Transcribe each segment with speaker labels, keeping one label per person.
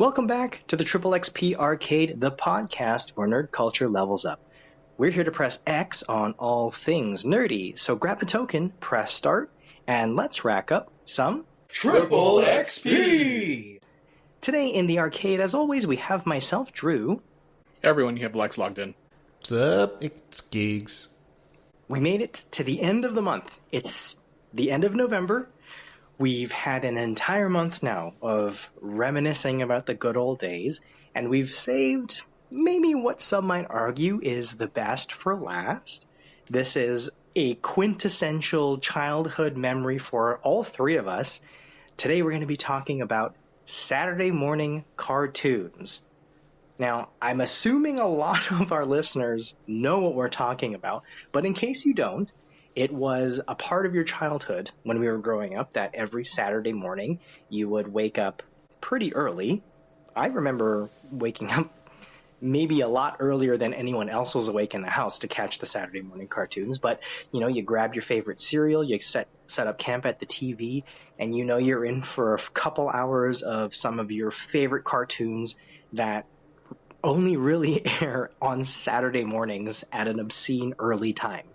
Speaker 1: Welcome back to the Triple XP Arcade, the podcast where nerd culture levels up. We're here to press X on all things nerdy, so grab a token, press start, and let's rack up some
Speaker 2: Triple XP!
Speaker 1: Today in the arcade, as always, we have myself, Drew.
Speaker 3: Hey everyone, you have Lex logged in.
Speaker 2: What's up? It's Gigs.
Speaker 1: We made it to the end of the month. It's the end of November. We've had an entire month now of reminiscing about the good old days, and we've saved maybe what some might argue is the best for last. This is a quintessential childhood memory for all three of us. Today we're going to be talking about Saturday morning cartoons. Now, I'm assuming a lot of our listeners know what we're talking about, but in case you don't, it was a part of your childhood when we were growing up that every Saturday morning you would wake up pretty early. I remember waking up maybe a lot earlier than anyone else was awake in the house to catch the Saturday morning cartoons. But, you grabbed your favorite cereal, you set up camp at the TV, and you're in for a couple hours of some of your favorite cartoons that only really air on Saturday mornings at an obscene early time.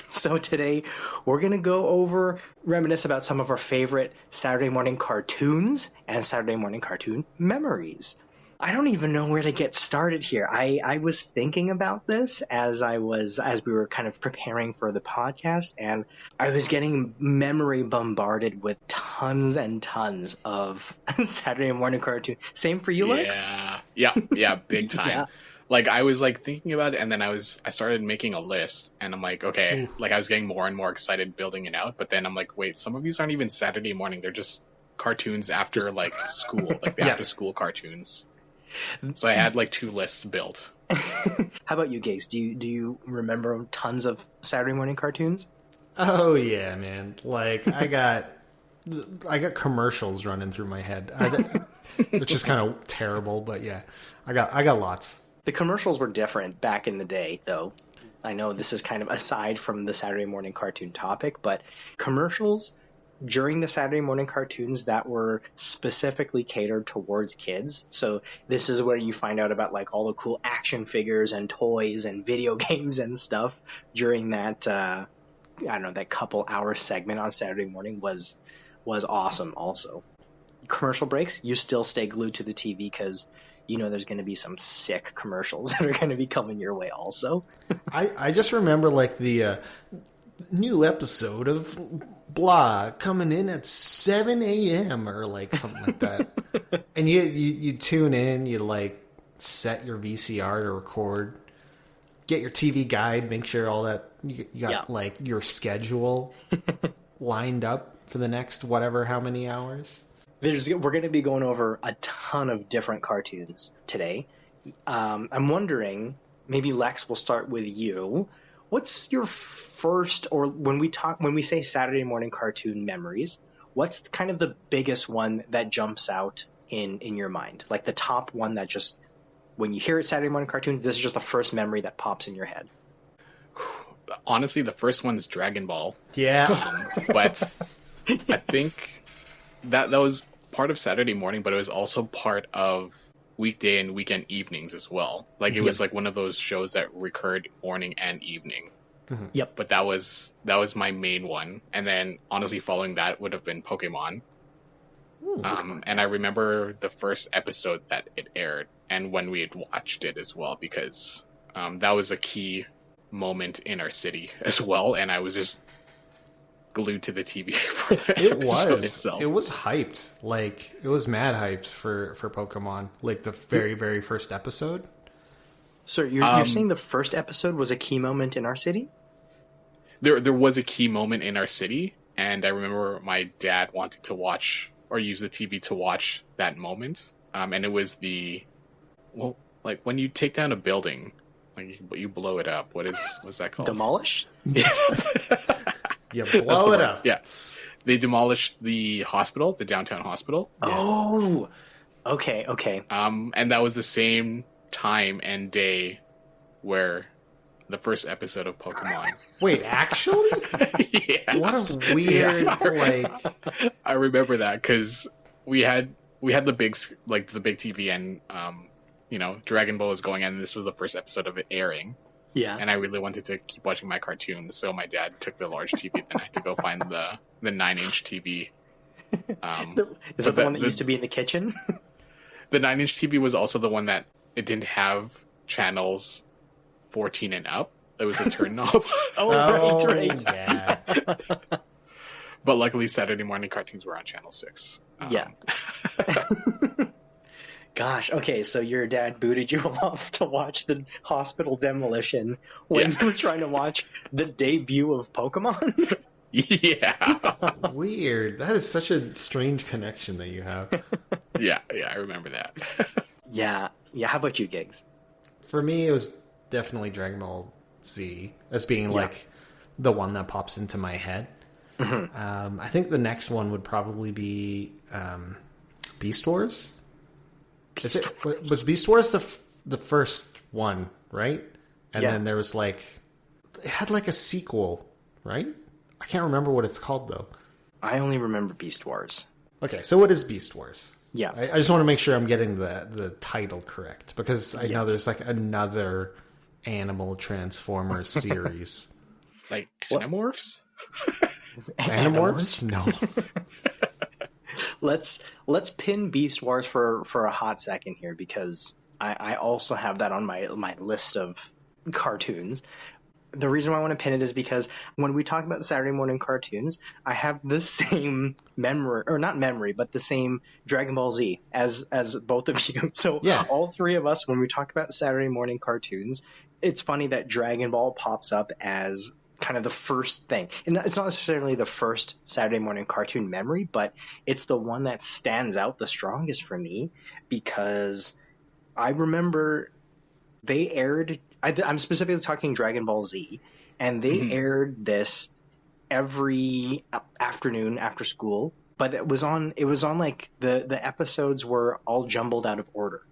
Speaker 1: So today, we're going to reminisce about some of our favorite Saturday morning cartoons and Saturday morning cartoon memories. I don't even know where to get started here. I was thinking about this as we were kind of preparing for the podcast, and I was getting memory bombarded with tons and tons of Saturday morning cartoon. Same for you, Lex?
Speaker 3: Yeah, big time.
Speaker 1: Yeah.
Speaker 3: Like, I was, thinking about it, and then I started making a list, and I'm like, okay, I was getting more and more excited building it out, but then I'm like, wait, some of these aren't even Saturday morning, they're just cartoons after, school, the after-school cartoons. So I had, 2 lists built.
Speaker 1: How about you, Gaze? Do you remember tons of Saturday morning cartoons?
Speaker 2: Oh, yeah, man. I got commercials running through my head, which is kind of terrible, but yeah, I got lots.
Speaker 1: The commercials were different back in the day, though. I know this is kind of aside from the Saturday morning cartoon topic, but commercials during the Saturday morning cartoons that were specifically catered towards kids. So this is where you find out about all the cool action figures and toys and video games and stuff during that, that couple hour segment on Saturday morning was awesome also. Commercial breaks, you still stay glued to the TV because there's going to be some sick commercials that are going to be coming your way also.
Speaker 2: I just remember the new episode of blah coming in at 7 a.m. or something like that. And you tune in, you set your VCR to record, get your TV guide, make sure all that you got your schedule lined up for the next how many hours.
Speaker 1: We're going to be going over a ton of different cartoons today. I'm wondering, maybe Lex, we'll start with you. What's your first, or when we say Saturday morning cartoon memories, what's kind of the biggest one that jumps out in your mind? The top one that just, when you hear it Saturday morning cartoons, this is just the first memory that pops in your head.
Speaker 3: Honestly, the first one is Dragon Ball.
Speaker 2: Yeah.
Speaker 3: But I think that was part of Saturday morning, but it was also part of weekday and weekend evenings as well. It was one of those shows that recurred morning and evening.
Speaker 1: Mm-hmm. Yep.
Speaker 3: But that was my main one. And then honestly following that would have been Pokemon.
Speaker 2: Ooh,
Speaker 3: and I remember the first episode that it aired and when we had watched it as well, because that was a key moment in our city as well. And I was just glued to the TV for the episode itself.
Speaker 2: It was hyped. It was mad hyped for Pokemon. The very, very first episode.
Speaker 1: So you're saying the first episode was a key moment in our city?
Speaker 3: There was a key moment in our city, and I remember my dad wanting to watch or use the TV to watch that moment. And it was when you take down a building, you blow it up. What's that called?
Speaker 1: Demolish?
Speaker 2: You blow it up.
Speaker 3: Yeah. They demolished the hospital, the downtown hospital.
Speaker 1: Oh, okay.
Speaker 3: And that was the same time and day where the first episode of Pokemon.
Speaker 2: Wait, actually?
Speaker 3: Yeah.
Speaker 2: What a weird,
Speaker 3: I remember that because we had we had the big TV, and Dragon Ball was going, and this was the first episode of it airing.
Speaker 1: Yeah.
Speaker 3: And I really wanted to keep watching my cartoons, so my dad took the large TV. Then I had to go find the 9-inch TV.
Speaker 1: Is that the one that used to be in the kitchen?
Speaker 3: The 9-inch TV was also the one that it didn't have channels 14 and up. It was a turn knob.
Speaker 1: Right.
Speaker 2: Yeah.
Speaker 3: But luckily, Saturday morning cartoons were on channel 6.
Speaker 1: Yeah. Gosh, okay, so your dad booted you off to watch the hospital demolition when you were trying to watch the debut of Pokemon?
Speaker 3: Yeah.
Speaker 2: Weird. That is such a strange connection that you have.
Speaker 3: Yeah, I remember that.
Speaker 1: Yeah. How about you, Gigs?
Speaker 2: For me, it was definitely Dragon Ball Z as being like the one that pops into my head. I think the next one would probably be Beast Wars. Was Beast Wars the first one, right? And then there was it had like a sequel, right? I can't remember what it's called though.
Speaker 1: I only remember Beast Wars.
Speaker 2: Okay, so what is Beast Wars?
Speaker 1: Yeah.
Speaker 2: I just want to make sure I'm getting the title correct, because I know there's like another Animal Transformers series.
Speaker 3: Like Animorphs?
Speaker 2: Animorphs? No.
Speaker 1: Let's pin Beast Wars for a hot second here, because I also have that on my list of cartoons. The reason why I want to pin it is because when we talk about Saturday morning cartoons, I have the same memory, or not memory, but the same Dragon Ball Z as both of you. So all three of us, when we talk about Saturday morning cartoons, it's funny that Dragon Ball pops up as kind of the first thing. And it's not necessarily the first Saturday morning cartoon memory, but it's the one that stands out the strongest for me, because I remember they aired... I'm specifically talking Dragon Ball Z, and they aired this every afternoon after school, but it was on like the episodes were all jumbled out of order.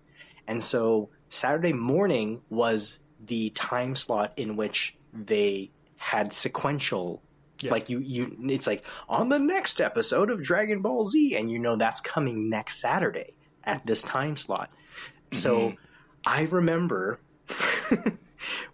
Speaker 1: And so Saturday morning was the time slot in which they had sequential, like you it's like on the next episode of Dragon Ball Z, and that's coming next Saturday at this time slot. So I remember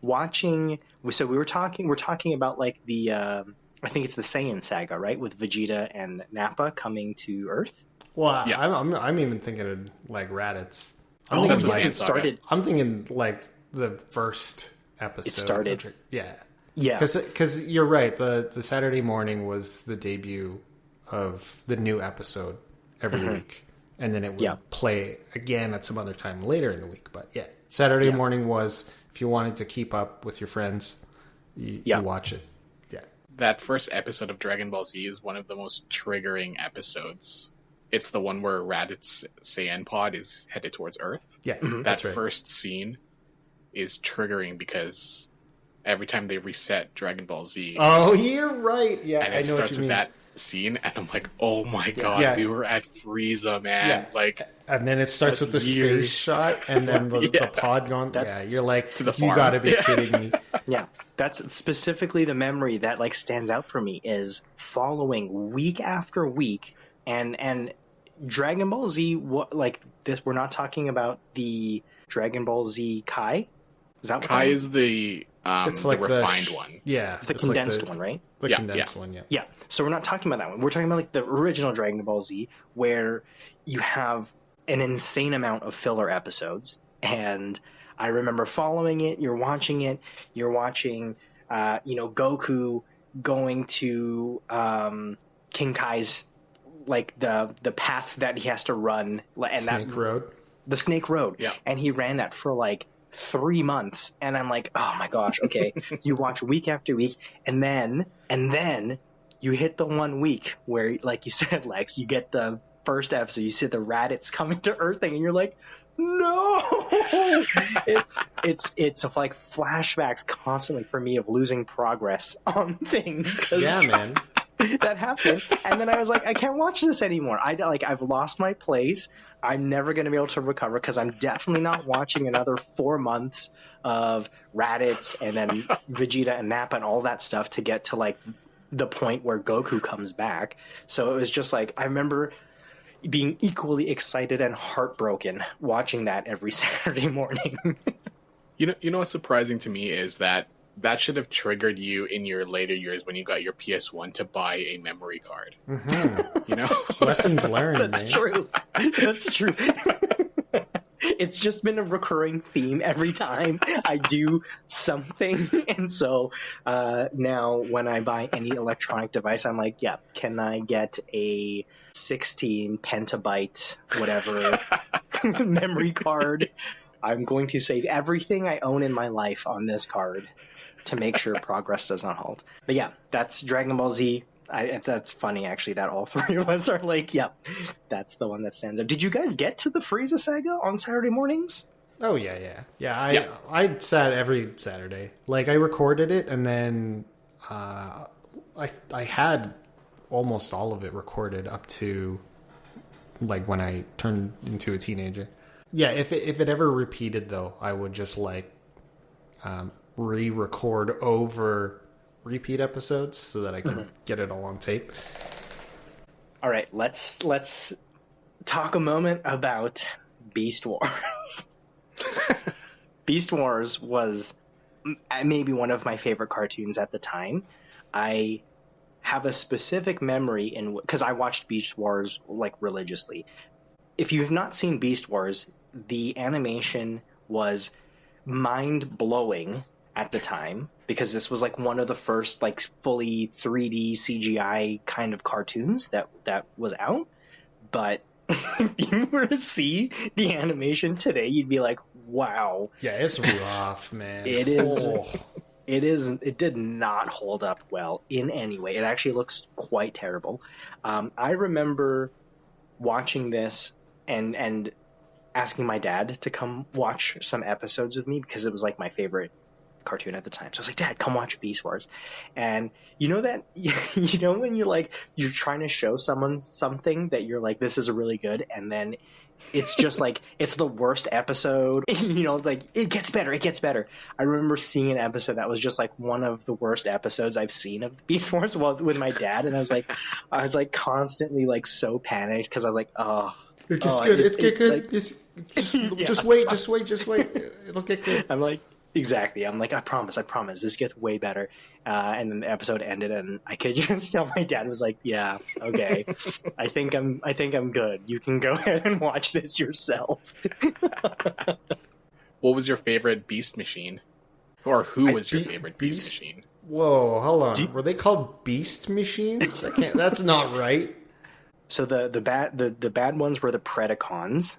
Speaker 1: watching. So we're talking about like the I think it's the Saiyan saga, right, with Vegeta and Nappa coming to Earth.
Speaker 2: Well, I'm even thinking of like Raditz.
Speaker 3: That's the Saiyan saga.
Speaker 1: Started.
Speaker 2: I'm thinking like the first episode.
Speaker 1: It started.
Speaker 2: Yeah. Because you're right. The Saturday morning was the debut of the new episode every week, and then it would play again at some other time later in the week. But Saturday morning was, if you wanted to keep up with your friends, you watch it. Yeah.
Speaker 3: That first episode of Dragon Ball Z is one of the most triggering episodes. It's the one where Raditz Saiyan pod is headed towards Earth.
Speaker 2: Yeah,
Speaker 3: that first scene is triggering because every time they reset Dragon Ball Z...
Speaker 2: Oh, you're right. Yeah,
Speaker 3: and it starts with that scene, and I'm like, oh my god, we were at Frieza, man.
Speaker 2: Yeah.
Speaker 3: Like,
Speaker 2: and then it starts with the space shot, and then the pod going. You're like,
Speaker 3: to the farm.
Speaker 2: You gotta be kidding me.
Speaker 1: Yeah, that's specifically the memory that like stands out for me, is following week after week, and Dragon Ball Z. Like this, we're not talking about the Dragon Ball Z Kai. Is that what
Speaker 3: Kai is the
Speaker 2: it's like
Speaker 3: the refined one?
Speaker 2: Yeah,
Speaker 1: the condensed one, right?
Speaker 2: The condensed one, yeah.
Speaker 1: Yeah. So we're not talking about that one. We're talking about like the original Dragon Ball Z, where you have an insane amount of filler episodes. And I remember following it. You're watching it. You're watching, Goku going to King Kai's, like the path that he has to run, and
Speaker 2: Snake Road.
Speaker 1: The Snake Road.
Speaker 3: Yeah.
Speaker 1: And he ran that for like 3 months, and I'm like, oh my gosh, okay. You watch week after week, and then you hit the 1 week where, like you said, Lex, you get the first episode, you see the Raditz coming to Earth thing, and you're like, no. It's like flashbacks constantly for me of losing progress on things.
Speaker 2: Yeah, man.
Speaker 1: That happened, and then I was like, I can't watch this anymore. I've lost my place. I'm never going to be able to recover, because I'm definitely not watching another 4 months of Raditz and then Vegeta and Nappa and all that stuff to get to like the point where Goku comes back. So it was just like, I remember, being equally excited and heartbroken watching that every Saturday morning.
Speaker 3: You know what's surprising to me is that should have triggered you in your later years when you got your PS1 to buy a memory card.
Speaker 2: Mm-hmm.
Speaker 3: You know?
Speaker 2: Lessons learned,
Speaker 1: That's
Speaker 2: man.
Speaker 1: true. That's true. It's just been a recurring theme every time I do something. And so now when I buy any electronic device, I'm like, yeah, can I get a 16 petabyte, whatever, memory card? I'm going to save everything I own in my life on this card to make sure progress does not halt. But yeah, that's Dragon Ball Z. That's funny, actually, that all three of us are like, yep, that's the one that stands out. Did you guys get to the Frieza saga on Saturday mornings?
Speaker 2: Oh, yeah. I sat every Saturday. Like, I recorded it, and then I had almost all of it recorded up to, like, when I turned into a teenager. Yeah, if it ever repeated, though, I would just, like, re-record over repeat episodes so that I could get it all on tape.
Speaker 1: All right, let's talk a moment about Beast Wars. Beast Wars was maybe one of my favorite cartoons at the time. I have a specific memory because I watched Beast Wars like religiously. If you have not seen Beast Wars, the animation was mind-blowing at the time, because this was like one of the first like fully 3D CGI kind of cartoons that was out. But if you were to see the animation today, you'd be like, wow.
Speaker 2: Yeah, it's rough, man.
Speaker 1: It is. Oh. It did not hold up well in any way. It actually looks quite terrible. I remember watching this and asking my dad to come watch some episodes with me because it was like my favorite cartoon at the time. So I was like, Dad, come watch Beast Wars. And you know that, you know when you're trying to show someone something that you're like, this is really good, and then it's just like, it's the worst episode, you know, like, it gets better. I remember seeing an episode that was just like one of the worst episodes I've seen of Beast Wars with my dad, and I was like constantly like so panicked because I was like, oh,
Speaker 2: it gets good. It gets good.
Speaker 1: Like,
Speaker 2: just wait. It'll get good.
Speaker 1: I'm like, exactly. I'm like, I promise. This gets way better. And then the episode ended, and I could just tell my dad was like, "Yeah, okay, I think I'm good. You can go ahead and watch this yourself."
Speaker 3: What was your favorite Beast machine, or who was your favorite Beast machine?
Speaker 2: Whoa, hold on. Were they called Beast machines? That's not right.
Speaker 1: So the bad ones were the Predacons,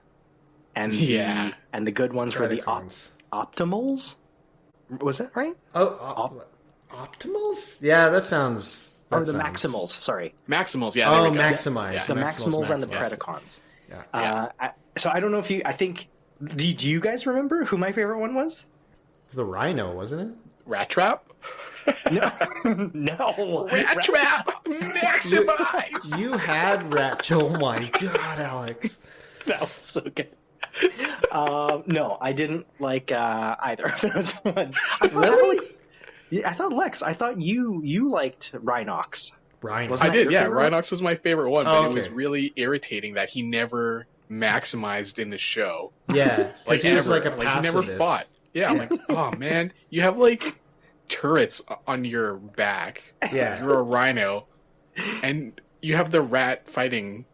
Speaker 1: and the good ones were the Optimals. Was that right?
Speaker 2: Optimals? Yeah, that sounds...
Speaker 1: Or the Maximals, sorry.
Speaker 3: Maximals, yeah.
Speaker 2: Oh, Maximize.
Speaker 1: Yeah. The Maximals and the Predacons.
Speaker 2: Yeah.
Speaker 1: So I don't know if you... I think... Do you guys remember who my favorite one was?
Speaker 2: The Rhino, wasn't it?
Speaker 3: Rat Trap?
Speaker 1: No.
Speaker 3: Rat Trap! Maximize!
Speaker 2: You had Rat Trap. Oh my god, Alex.
Speaker 1: That was so good. No, I didn't like either of those ones. I thought Lex. I thought you liked Rhinox.
Speaker 2: Rhinox.
Speaker 3: I did. Yeah, Rhinox was my favorite one, but it was really irritating that he never maximized in the show.
Speaker 2: Yeah,
Speaker 3: like
Speaker 2: he was like a
Speaker 3: he never fought. Yeah, I'm like, oh man, you have like turrets on your back.
Speaker 2: Yeah,
Speaker 3: you're a rhino, and you have the rat fighting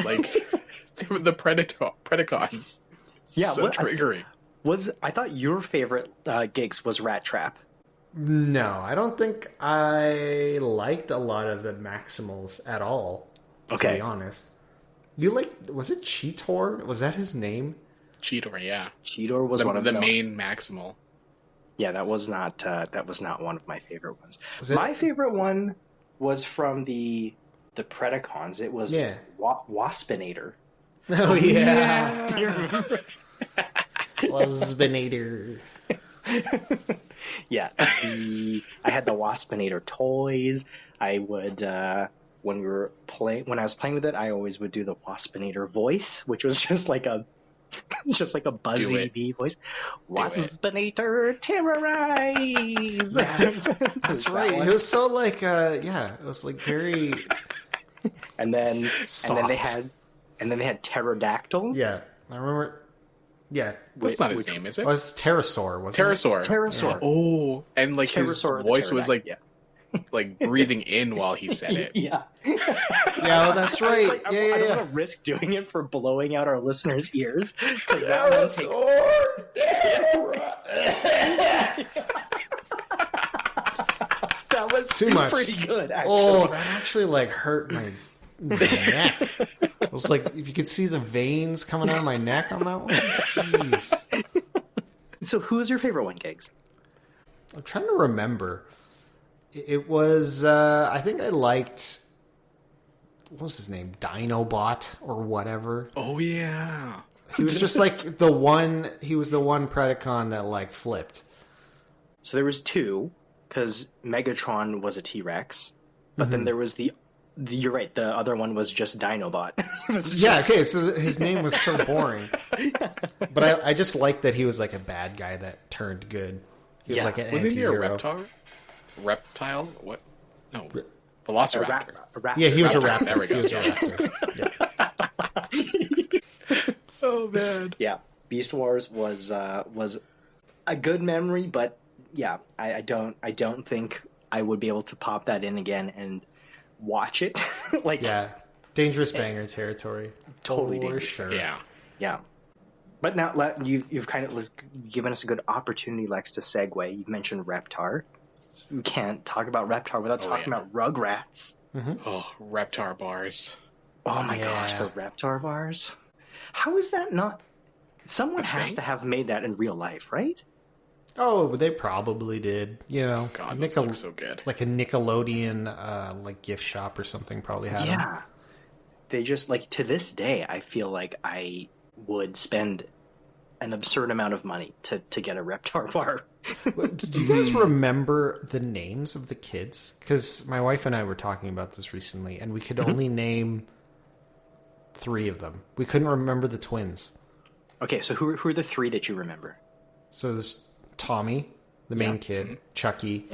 Speaker 3: like the Predacons.
Speaker 1: Yeah,
Speaker 3: so triggering.
Speaker 1: I thought your favorite gigs was Rat Trap?
Speaker 2: No, I don't think I liked a lot of the Maximals at all.
Speaker 1: Okay,
Speaker 2: to be honest. You was it Cheetor? Was that his name?
Speaker 3: Cheetor, yeah.
Speaker 1: Cheetor was one of
Speaker 3: the main Maximal.
Speaker 1: Yeah, that was not one of my favorite ones. My favorite one was from the Predacons. It was Waspinator.
Speaker 2: Oh yeah. Do you remember? Waspinator.
Speaker 1: Yeah, I had the Waspinator toys. I would when I was playing with it, I always would do the Waspinator voice, which was just like a buzzy bee voice. Waspinator terrorize.
Speaker 2: That's right. It was so like it was like very
Speaker 1: and then
Speaker 2: soft.
Speaker 1: they had And then they had pterodactyl.
Speaker 2: Yeah, I remember. Yeah,
Speaker 3: That's not his name, is it?
Speaker 2: it was pterosaur, wasn't
Speaker 3: Pterosaur.
Speaker 1: Pterosaur.
Speaker 3: Yeah. Oh, and like his
Speaker 1: Pterosaur the
Speaker 3: voice was like
Speaker 1: pterodactyl,
Speaker 3: like breathing in while he said it.
Speaker 1: Yeah.
Speaker 2: it? Yeah, that's right.
Speaker 1: Like, I
Speaker 2: yeah.
Speaker 1: don't want to risk doing it for blowing out our listeners' ears. 'Cause that was
Speaker 2: Too much.
Speaker 1: pretty good, actually.
Speaker 2: Oh, that actually like hurt my neck. It was like if you could see the veins coming out of my neck on that one. Jeez.
Speaker 1: So who's your favorite one, Gigs?
Speaker 2: I'm trying to remember. It was I think I liked, what was his name? Dinobot or whatever.
Speaker 3: Oh yeah.
Speaker 2: He was just like the one. He was the one Predacon that like flipped.
Speaker 1: So there was two, because Megatron was a T-Rex, but then there was the you're right, the other one was just Dinobot.
Speaker 2: Yeah, okay, so his name was so boring. But I just liked that he was like a bad guy that turned good. He was like an
Speaker 3: Wasn't he a
Speaker 2: anti-hero.
Speaker 3: reptile? What? No. Velociraptor.
Speaker 2: Yeah, he was a
Speaker 3: Raptor.
Speaker 2: raptor.
Speaker 3: There we go.
Speaker 2: He was a raptor. Yeah.
Speaker 3: Oh man.
Speaker 1: Yeah, Beast Wars was a good memory, but yeah, I don't think I would be able to pop that in again and watch it. Like,
Speaker 2: Yeah. Dangerous banger territory.
Speaker 1: Totally
Speaker 2: For
Speaker 1: dangerous.
Speaker 2: sure.
Speaker 3: Yeah.
Speaker 1: yeah. But now you've kind of given us a good opportunity, Lex, to segue. You've mentioned Reptar. We can't talk about Reptar without talking about Rugrats.
Speaker 3: Oh, Reptar bars.
Speaker 1: Oh my gosh, the Reptar bars. How is that not? Someone has to have made that in real life, right?
Speaker 2: Oh, they probably did. You know,
Speaker 3: God, this looks so good.
Speaker 2: like a Nickelodeon like gift shop or something probably had them.
Speaker 1: Yeah. They just, like, to this day, I feel like I would spend an absurd amount of money to get a Reptar bar.
Speaker 2: Do you guys remember the names of the kids? Because my wife and I were talking about this recently, and we could only name 3 of them. We couldn't remember the twins.
Speaker 1: Okay, so who are the 3 that you remember?
Speaker 2: So there's Tommy, the main kid, Chucky,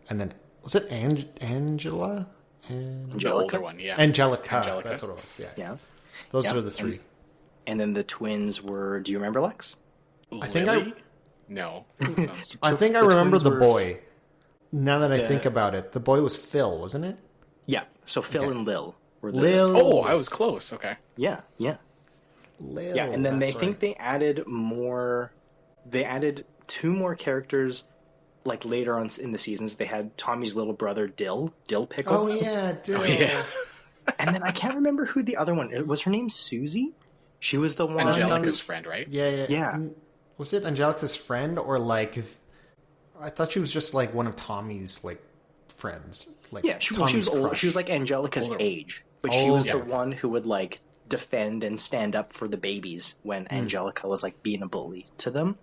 Speaker 2: and then was it Angela?
Speaker 3: The older one, yeah.
Speaker 2: Angelica. That's what it was. Yeah.
Speaker 1: Yeah.
Speaker 2: Those
Speaker 1: Yeah.
Speaker 2: were the 3.
Speaker 1: And then the twins were, do you remember, Lex?
Speaker 2: I think
Speaker 3: Lily? No. Sounds-
Speaker 2: I think I
Speaker 1: the
Speaker 2: remember
Speaker 1: twins
Speaker 2: the
Speaker 1: were-
Speaker 2: boy. Now that I think about it, the boy was Phil, wasn't it?
Speaker 1: Yeah, so Phil and Lil were the...
Speaker 2: Lil.
Speaker 3: Oh, I was close. Okay.
Speaker 1: Yeah, yeah.
Speaker 2: Lil.
Speaker 1: Yeah, and then they
Speaker 2: that's
Speaker 1: think
Speaker 2: right.
Speaker 1: they added more... They added 2 more characters, like, later on in the seasons. They had Tommy's little brother, Dill Pickle.
Speaker 2: Oh yeah, dude.
Speaker 3: Oh yeah.
Speaker 1: And then I can't remember who the other one... Was her name Susie? She was the one...
Speaker 3: Angelica's friend, right?
Speaker 2: Yeah.
Speaker 1: Yeah.
Speaker 2: Was it Angelica's friend or like? I thought she was just like one of Tommy's like friends. Like
Speaker 1: Yeah, she
Speaker 2: Tommy's
Speaker 1: was old.
Speaker 2: crush.
Speaker 1: She was like Angelica's
Speaker 3: Older.
Speaker 1: age, but she was the
Speaker 2: okay.
Speaker 1: one who would like defend and stand up for the babies when
Speaker 2: Hmm.
Speaker 1: Angelica was like being a bully to them.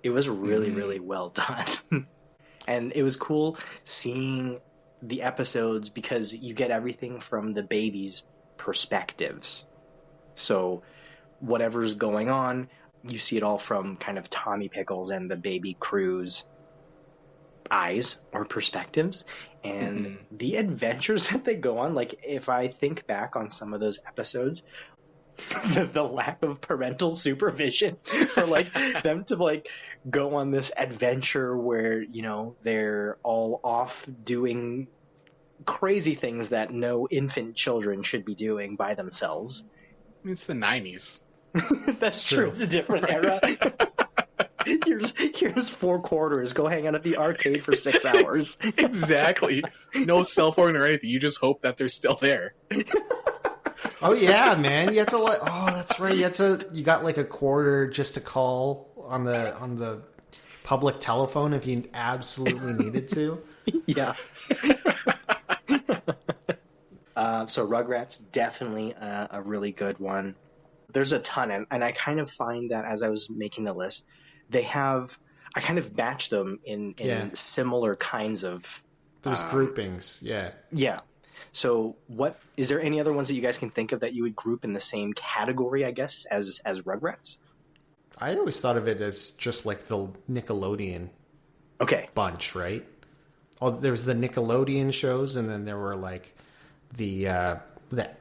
Speaker 1: It was really, really well done, and it was cool seeing the episodes because you get everything from the babies' perspectives. So whatever's going on, you see it all from kind of Tommy Pickles and the baby crew's eyes or perspectives, and the adventures that they go on. Like, if I think back on some of those episodes, the lack of parental supervision for like them to like go on this adventure where, you know, they're all off doing crazy things that no infant children should be doing by themselves.
Speaker 3: It's the 90s.
Speaker 1: That's true. It's a different era. Here's 4 quarters. Go hang out at the arcade for 6 hours.
Speaker 3: Exactly. No cell phone or anything. You just hope that they're still there.
Speaker 2: Oh yeah, man. You had to like. Oh, that's right. You got like a quarter just to call on the public telephone if you absolutely needed to.
Speaker 1: Yeah. So Rugrats, definitely a really good one. There's a ton, and I kind of find that as I was making the list, I kind of batch them in similar kinds of...
Speaker 2: There's groupings, yeah.
Speaker 1: Yeah. So is there any other ones that you guys can think of that you would group in the same category, I guess, as Rugrats?
Speaker 2: I always thought of it as just like the Nickelodeon bunch, right? Oh, there's the Nickelodeon shows, and then there were like the that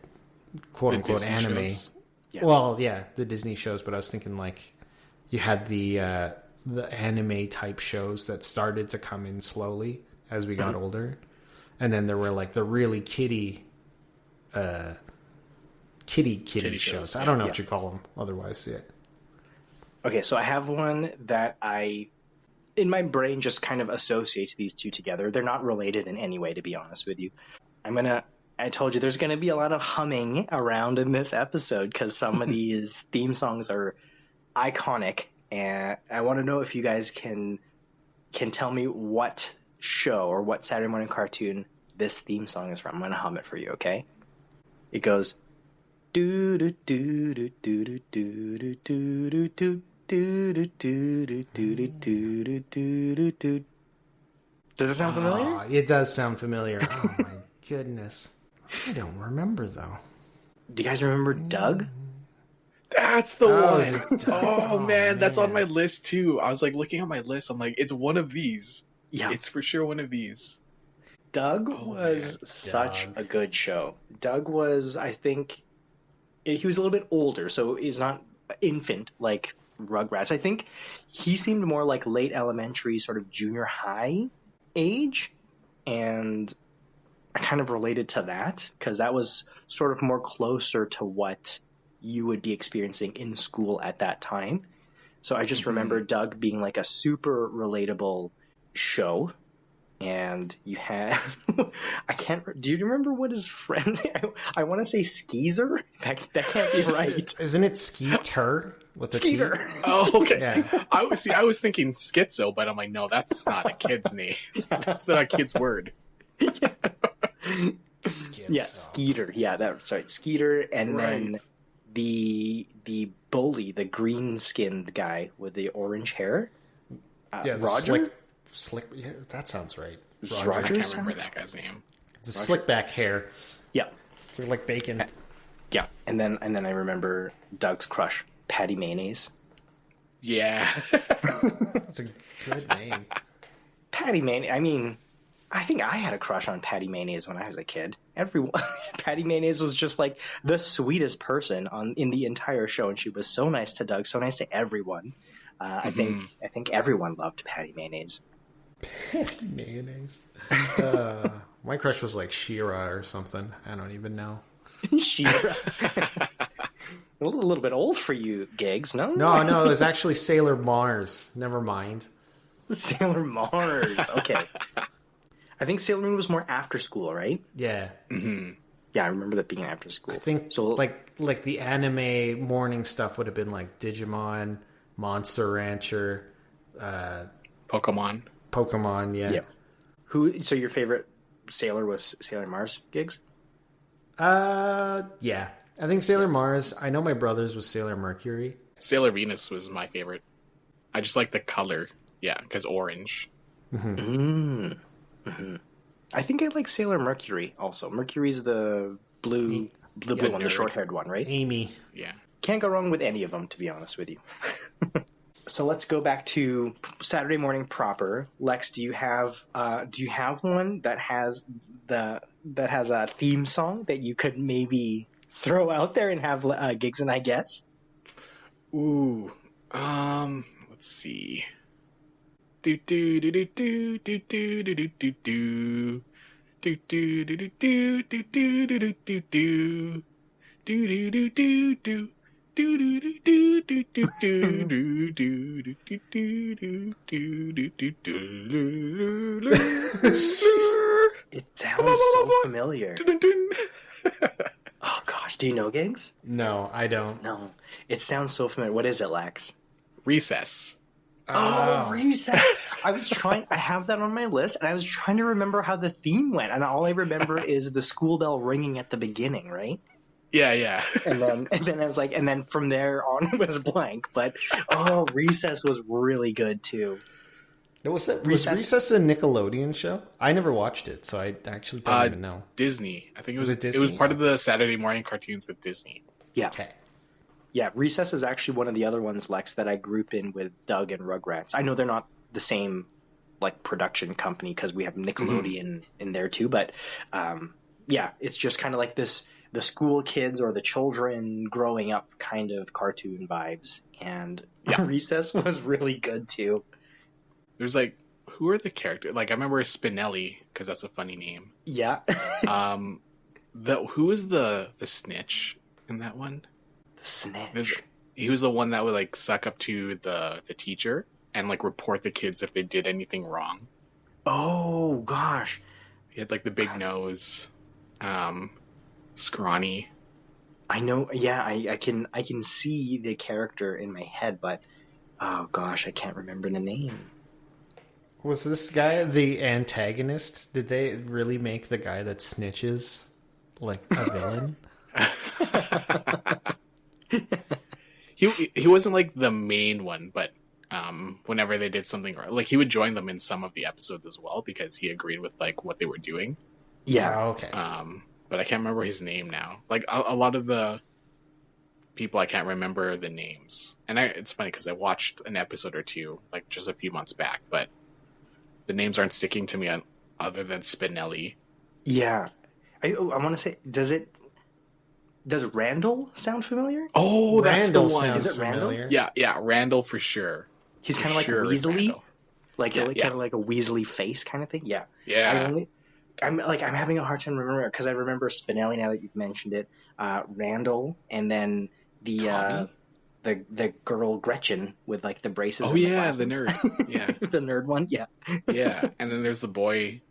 Speaker 2: quote unquote
Speaker 3: Disney
Speaker 2: anime.
Speaker 3: shows.
Speaker 1: Yeah.
Speaker 2: Well, yeah, the Disney shows, but I was thinking like you had the anime type shows that started to come in slowly as we got older, and then there were like the really kiddie shows. I don't know what you call them otherwise. Yeah.
Speaker 1: Okay, so I have one that in my brain, just kind of associates these two together. They're not related in any way, to be honest with you. I told you there's gonna be a lot of humming around in this episode because some of these theme songs are iconic, and I want to know if you guys can tell me what show or what Saturday morning cartoon this theme song is from. I'm gonna hum it for you, okay? It goes do do do do do do do do do do. Does it sound familiar?
Speaker 2: It does sound familiar. Oh my goodness. I don't remember though.
Speaker 1: Do you guys remember Doug?
Speaker 3: That's the one.
Speaker 2: Doug.
Speaker 3: Oh man, that's on my list too. I was like looking at my list. I'm like, it's one of these.
Speaker 1: Yeah.
Speaker 3: It's for sure one of these.
Speaker 1: Doug was such a good show. Doug was, I think, he was a little bit older, so he's not infant like Rugrats. I think he seemed more like late elementary, sort of junior high age, and I kind of related to that because that was sort of more closer to what you would be experiencing in school at that time. So I just remember Doug being like a super relatable show. And you had, do you remember what his friend, I want to say Skeezer? That can't be right.
Speaker 2: Isn't it Skeeter with a
Speaker 1: Skeeter.
Speaker 2: T?
Speaker 3: Oh, okay.
Speaker 2: Yeah.
Speaker 3: I was thinking schizo, but I'm like, no, that's not a kid's name. That's not a kid's word.
Speaker 1: Skeeter. Yeah, that's right. Skeeter. And then the bully, the green-skinned guy with the orange hair.
Speaker 2: Yeah, the
Speaker 1: Roger?
Speaker 2: Slick. Yeah, that sounds right.
Speaker 1: It's
Speaker 3: I
Speaker 1: Rogers?
Speaker 3: can't remember that guy's name.
Speaker 2: It's a slick back hair.
Speaker 1: Yeah.
Speaker 2: They're like bacon.
Speaker 1: Yeah. And then I remember Doug's crush, Patty Mayonnaise.
Speaker 3: Yeah.
Speaker 2: That's a good name.
Speaker 1: Patty Mayonnaise. I mean, I think I had a crush on Patty Mayonnaise when I was a kid. Patty Mayonnaise was just like the sweetest person in the entire show, and she was so nice to Doug, so nice to everyone. I think everyone loved Patty Mayonnaise.
Speaker 2: Patty Mayonnaise. My crush was like She-Ra or something. I don't even know.
Speaker 1: She-Ra. A little bit old for you, Gigs, no?
Speaker 2: No, it was actually Sailor Mars. Never mind.
Speaker 1: Sailor Mars. Okay. I think Sailor Moon was more after school, right?
Speaker 2: Yeah.
Speaker 3: Mm-hmm.
Speaker 1: Yeah, I remember that being after school.
Speaker 2: I think
Speaker 1: so,
Speaker 2: like the anime morning stuff would have been like Digimon, Monster Rancher,
Speaker 3: Pokemon.
Speaker 2: Yeah.
Speaker 1: So your favorite sailor was Sailor Mars, Gigs?
Speaker 2: Yeah. I think Sailor Mars. I know my brother's was Sailor Mercury.
Speaker 3: Sailor Venus was my favorite. I just like the color. Yeah, because orange.
Speaker 1: Mm-hmm. Mm-hmm. I think I like Sailor Mercury also. Mercury's the blue one, the short-haired one, right?
Speaker 2: Amy.
Speaker 3: Yeah.
Speaker 1: Can't go wrong with any of them, to be honest with you. So let's go back to Saturday morning proper. Lex, do you have one that has a theme song that you could maybe throw out there and have Gigs and I guess?
Speaker 3: Ooh. Let's see. Do do do do do do do do do do do. Do do do do do do do do do do. Do do do do do. Do do do do do do do do do do do do do.
Speaker 1: It sounds so familiar. Oh gosh, do you know Gigs?
Speaker 2: No, I don't.
Speaker 1: No, it sounds so familiar. What is it, Lex?
Speaker 3: Recess.
Speaker 1: Oh, Recess. I have that on my list, and I was trying to remember how the theme went, and all I remember is the school bell ringing at the beginning, right?
Speaker 3: Yeah.
Speaker 1: And then I was like, and then from there on it was blank. But Recess was really good too.
Speaker 2: Was Recess a Nickelodeon show? I never watched it, so I actually don't even know.
Speaker 3: Disney. I think it was
Speaker 2: Disney?
Speaker 3: It was part of the Saturday morning cartoons with Disney.
Speaker 1: Yeah.
Speaker 2: Okay.
Speaker 1: Yeah, Recess is actually one of the other ones, Lex, that I group in with Doug and Rugrats. I know they're not the same like production company because we have Nickelodeon in there too, but yeah, it's just kind of like this the school kids or the children growing up kind of cartoon vibes. And Recess was really good too.
Speaker 3: There's like, who are the characters? Like, I remember Spinelli, because that's a funny name.
Speaker 1: Yeah.
Speaker 3: Who was the snitch in that one?
Speaker 1: The snitch.
Speaker 3: He was the one that would like suck up to the teacher and like report the kids if they did anything wrong.
Speaker 1: Oh gosh.
Speaker 3: He had like the big nose, scrawny.
Speaker 1: I know. Yeah, I can see the character in my head, but oh gosh, I can't remember the name.
Speaker 2: Was this guy the antagonist? Did they really make the guy that snitches like a villain?
Speaker 3: He wasn't like the main one, but whenever they did something wrong, like he would join them in some of the episodes as well because he agreed with like what they were doing.
Speaker 1: Yeah.
Speaker 2: Oh, okay.
Speaker 3: But I can't remember his name now. Like a lot of the people, I can't remember the names. And it's funny because I watched an episode or two like just a few months back, but the names aren't sticking to me other than Spinelli.
Speaker 1: Yeah. I want to say, does Randall sound familiar?
Speaker 3: Oh, that's
Speaker 2: Randall
Speaker 3: the one.
Speaker 2: sounds
Speaker 1: Is it Randall?
Speaker 2: familiar.
Speaker 3: Yeah, Randall for sure.
Speaker 1: He's kind of like
Speaker 3: sure
Speaker 1: Weasley,
Speaker 3: Randall.
Speaker 1: like
Speaker 3: Yeah,
Speaker 1: kind of like a Weasley face kind of thing. Yeah.
Speaker 3: Yeah.
Speaker 1: I'm having a hard time remembering because I remember Spinelli now that you've mentioned it, Randall, and then the girl Gretchen with like the braces.
Speaker 3: Oh
Speaker 1: and
Speaker 3: yeah,
Speaker 1: the
Speaker 3: the nerd. Yeah,
Speaker 1: the nerd one. Yeah.
Speaker 3: yeah. And then there's the boy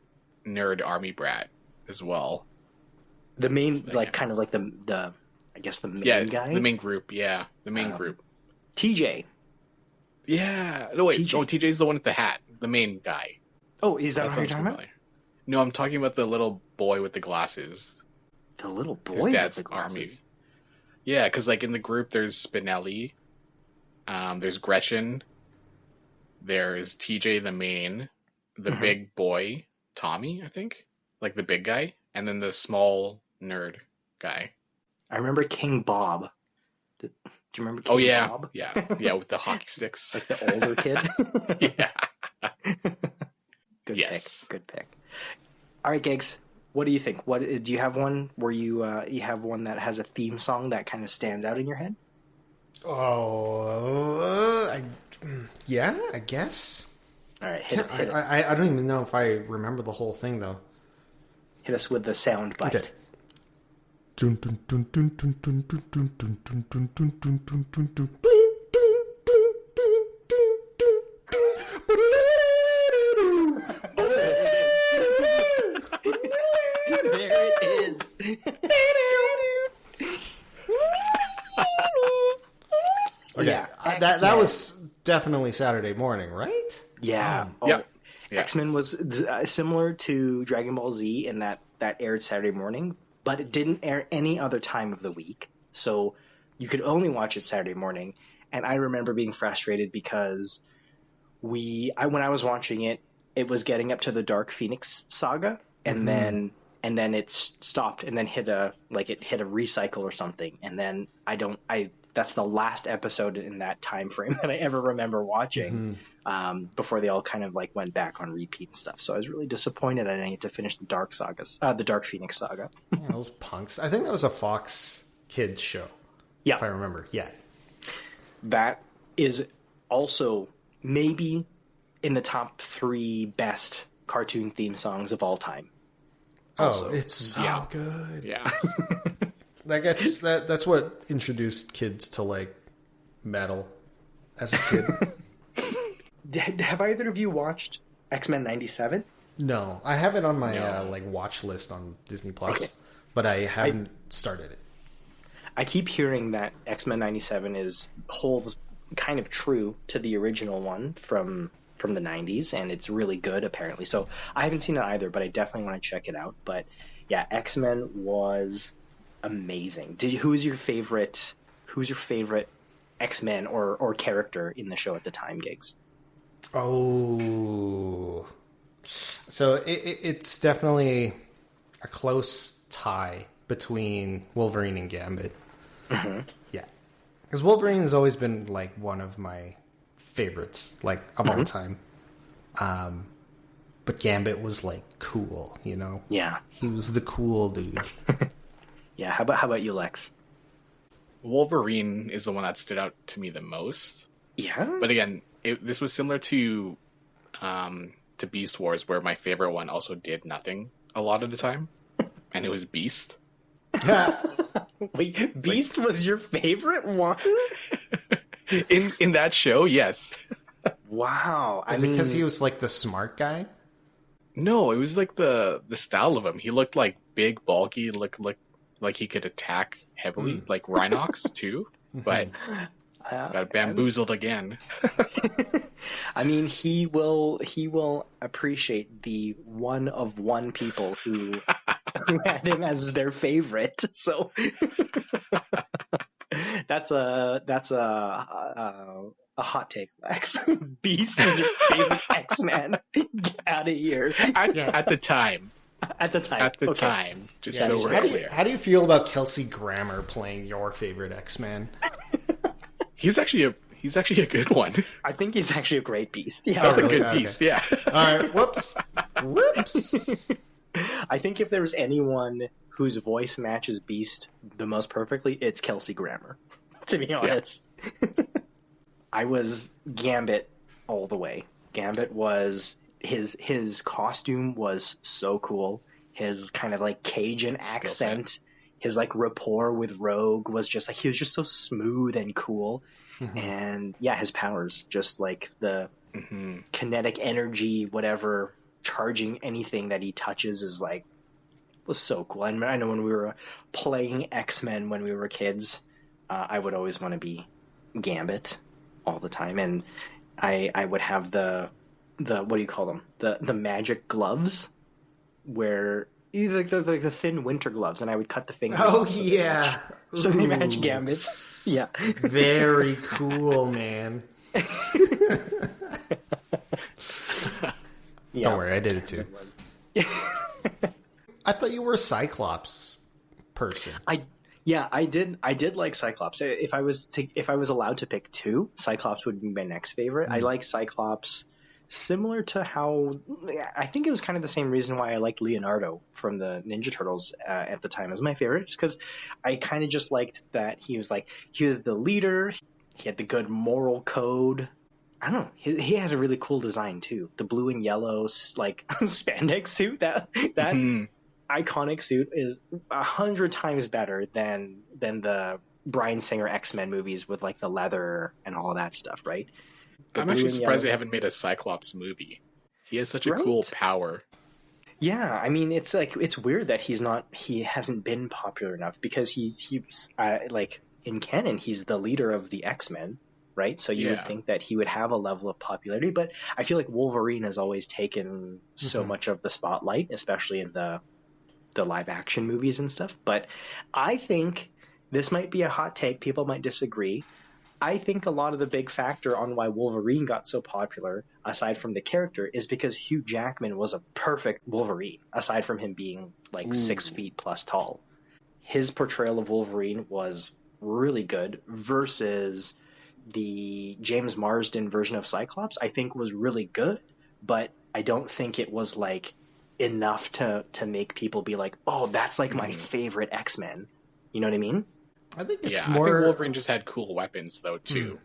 Speaker 3: nerd army brat as well.
Speaker 1: The main, like, kind of like the I guess the main guy.
Speaker 3: The main group. Yeah, the main group.
Speaker 1: TJ.
Speaker 3: Yeah. No wait.
Speaker 1: TJ.
Speaker 3: No, TJ's the one with the hat. The main guy.
Speaker 1: Oh, is that what you're
Speaker 3: sounds
Speaker 1: talking about?
Speaker 3: familiar. No, I'm talking about the little boy with the glasses.
Speaker 1: The little boy.
Speaker 3: His dad's
Speaker 1: with the
Speaker 3: army. Yeah, because like in the group, there's Spinelli, there's Gretchen, there's TJ the main, the big boy Tommy, I think, like the big guy, and then the small nerd guy.
Speaker 1: I remember King Bob. Do you remember King Bob?
Speaker 3: Yeah, with the hockey sticks.
Speaker 1: Like the older kid.
Speaker 3: Yeah.
Speaker 1: Good
Speaker 3: Yes.
Speaker 1: pick. Good pick. All right, Gigs. What do you think? What do you have one where you have one that has a theme song that kind of stands out in your head?
Speaker 2: Oh, I guess.
Speaker 1: All right, hit it.
Speaker 2: I don't even know if I remember the whole thing though.
Speaker 1: Hit us with the sound bite.
Speaker 2: Okay.
Speaker 1: There it is.
Speaker 2: Okay.
Speaker 1: Yeah,
Speaker 2: That was definitely Saturday morning, right?
Speaker 1: Yeah.
Speaker 3: Yeah.
Speaker 1: X-Men was similar to Dragon Ball Z in that aired Saturday morning, but it didn't air any other time of the week. So you could only watch it Saturday morning. And I remember being frustrated because when I was watching it, it was getting up to the Dark Phoenix saga, and then it stopped and then hit a recycle or something. And then that's the last episode in that time frame that I ever remember watching, before they all kind of like went back on repeat and stuff. So I was really disappointed I didn't get to finish the Dark Phoenix saga.
Speaker 2: Yeah, those punks. I think that was a Fox Kids show.
Speaker 1: Yeah.
Speaker 2: If I remember. Yeah.
Speaker 1: That is also maybe in the top 3 best cartoon theme songs of all time. Also.
Speaker 2: Oh, it's so good.
Speaker 3: Yeah.
Speaker 2: That's what introduced kids to like metal as a kid.
Speaker 1: Have either of you watched X-Men 97?
Speaker 2: No, I have it on my like watch list on Disney Plus, but I haven't started it.
Speaker 1: I keep hearing that X-Men 97 holds kind of true to the original one from the 90s, and it's really good apparently. So I haven't seen it either, but I definitely want to check it out. But yeah, X-Men was amazing. Who's your favorite X-Men or character in the show at the time, Gigs?
Speaker 2: Oh, so it's definitely a close tie between Wolverine and Gambit. Yeah, because Wolverine has always been like one of my favorites, like of all time. But Gambit was like cool, you know?
Speaker 1: Yeah.
Speaker 2: He was the cool dude.
Speaker 1: Yeah. How about you, Lex?
Speaker 3: Wolverine is the one that stood out to me the most.
Speaker 1: Yeah.
Speaker 3: But again, this was similar to Beast Wars, where my favorite one also did nothing a lot of the time, and it was Beast.
Speaker 1: Wait, Beast was your favorite one?
Speaker 3: In that show, yes.
Speaker 1: Wow.
Speaker 2: Is it because he was like the smart guy?
Speaker 3: No, it was like the style of him. He looked like big, bulky, looked like he could attack heavily, like Rhinox too. But got bamboozled again.
Speaker 1: I mean, he will appreciate the one of one people who had him as their favorite. So that's a hot take, Lex. Beast is your favorite X-Man. Get out of here.
Speaker 3: At the time.
Speaker 1: At the time.
Speaker 3: Just
Speaker 2: Yeah,
Speaker 3: so we're clear.
Speaker 2: How do you feel about Kelsey Grammer playing your favorite X-Man?
Speaker 3: He's actually a good one.
Speaker 1: I think he's actually a great Beast. Yeah,
Speaker 3: That's a good Beast, yeah.
Speaker 2: All right, whoops.
Speaker 1: I think if there was anyone whose voice matches Beast the most perfectly, it's Kelsey Grammer, to be honest. Yeah. I was Gambit all the way. Gambit was his costume was so cool. His kind of like Cajun accent, his like rapport with Rogue was just like, he was just so smooth and cool. Mm-hmm. And yeah, his powers, just like the kinetic energy, whatever, charging anything that he touches is like, was so cool. And I know when we were playing X-Men when we were kids, I would always want to be Gambit all the time. And I would have the what do you call them? The magic gloves, where like the thin winter gloves, and I would cut the fingers.
Speaker 2: Oh yeah,
Speaker 1: so the magic gambits. Yeah,
Speaker 2: very cool, man.
Speaker 1: Yeah.
Speaker 2: Don't worry, I did it too. I thought you were a Cyclops person.
Speaker 1: I did like Cyclops. If I was allowed to pick two, Cyclops would be my next favorite. I like Cyclops similar to how I think it was kind of the same reason why I liked Leonardo from the Ninja Turtles at the time as my favorite, just because I kind of just liked that he was the leader. He had the good moral code. I don't know. He had a really cool design too. The blue and yellow like spandex suit. That iconic suit is 100 times better than the Bryan Singer X-Men movies with like the leather and all of that stuff, right?
Speaker 3: I'm actually surprised they haven't made a Cyclops movie. He has such a cool power.
Speaker 1: Yeah, I mean, it's like, it's weird that he hasn't been popular enough, because he's like in canon, he's the leader of the X-Men, right? So you would think that he would have a level of popularity, but I feel like Wolverine has always taken so much of the spotlight, especially in the live action movies and stuff. But I think this might be a hot take. People might disagree. I think a lot of the big factor on why Wolverine got so popular, aside from the character, is because Hugh Jackman was a perfect Wolverine, aside from him being like 6 feet plus tall. His portrayal of Wolverine was really good, versus the James Marsden version of Cyclops, I think was really good, but I don't think it was like enough to make people be like, oh, that's like my favorite X-Men. You know what I mean?
Speaker 2: I think it's
Speaker 3: more. I think Wolverine just had cool weapons, though, too.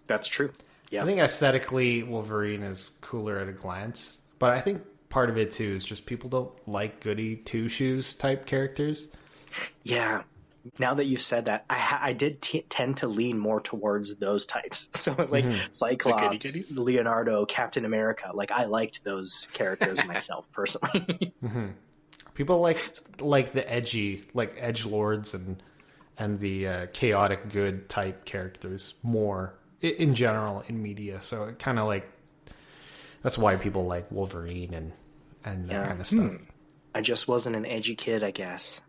Speaker 1: That's true. Yeah,
Speaker 2: I think aesthetically, Wolverine is cooler at a glance, but I think part of it too is just people don't like goody two shoes type characters.
Speaker 1: Yeah. Now that you've said that, I did tend to lean more towards those types. So like Cyclops, Leonardo, Captain America. Like I liked those characters myself personally.
Speaker 2: People like the edgy, like edgelords and the chaotic good type characters more in general in media. So it kind of like, that's why people like Wolverine and that kind of stuff.
Speaker 1: I just wasn't an edgy kid, I guess.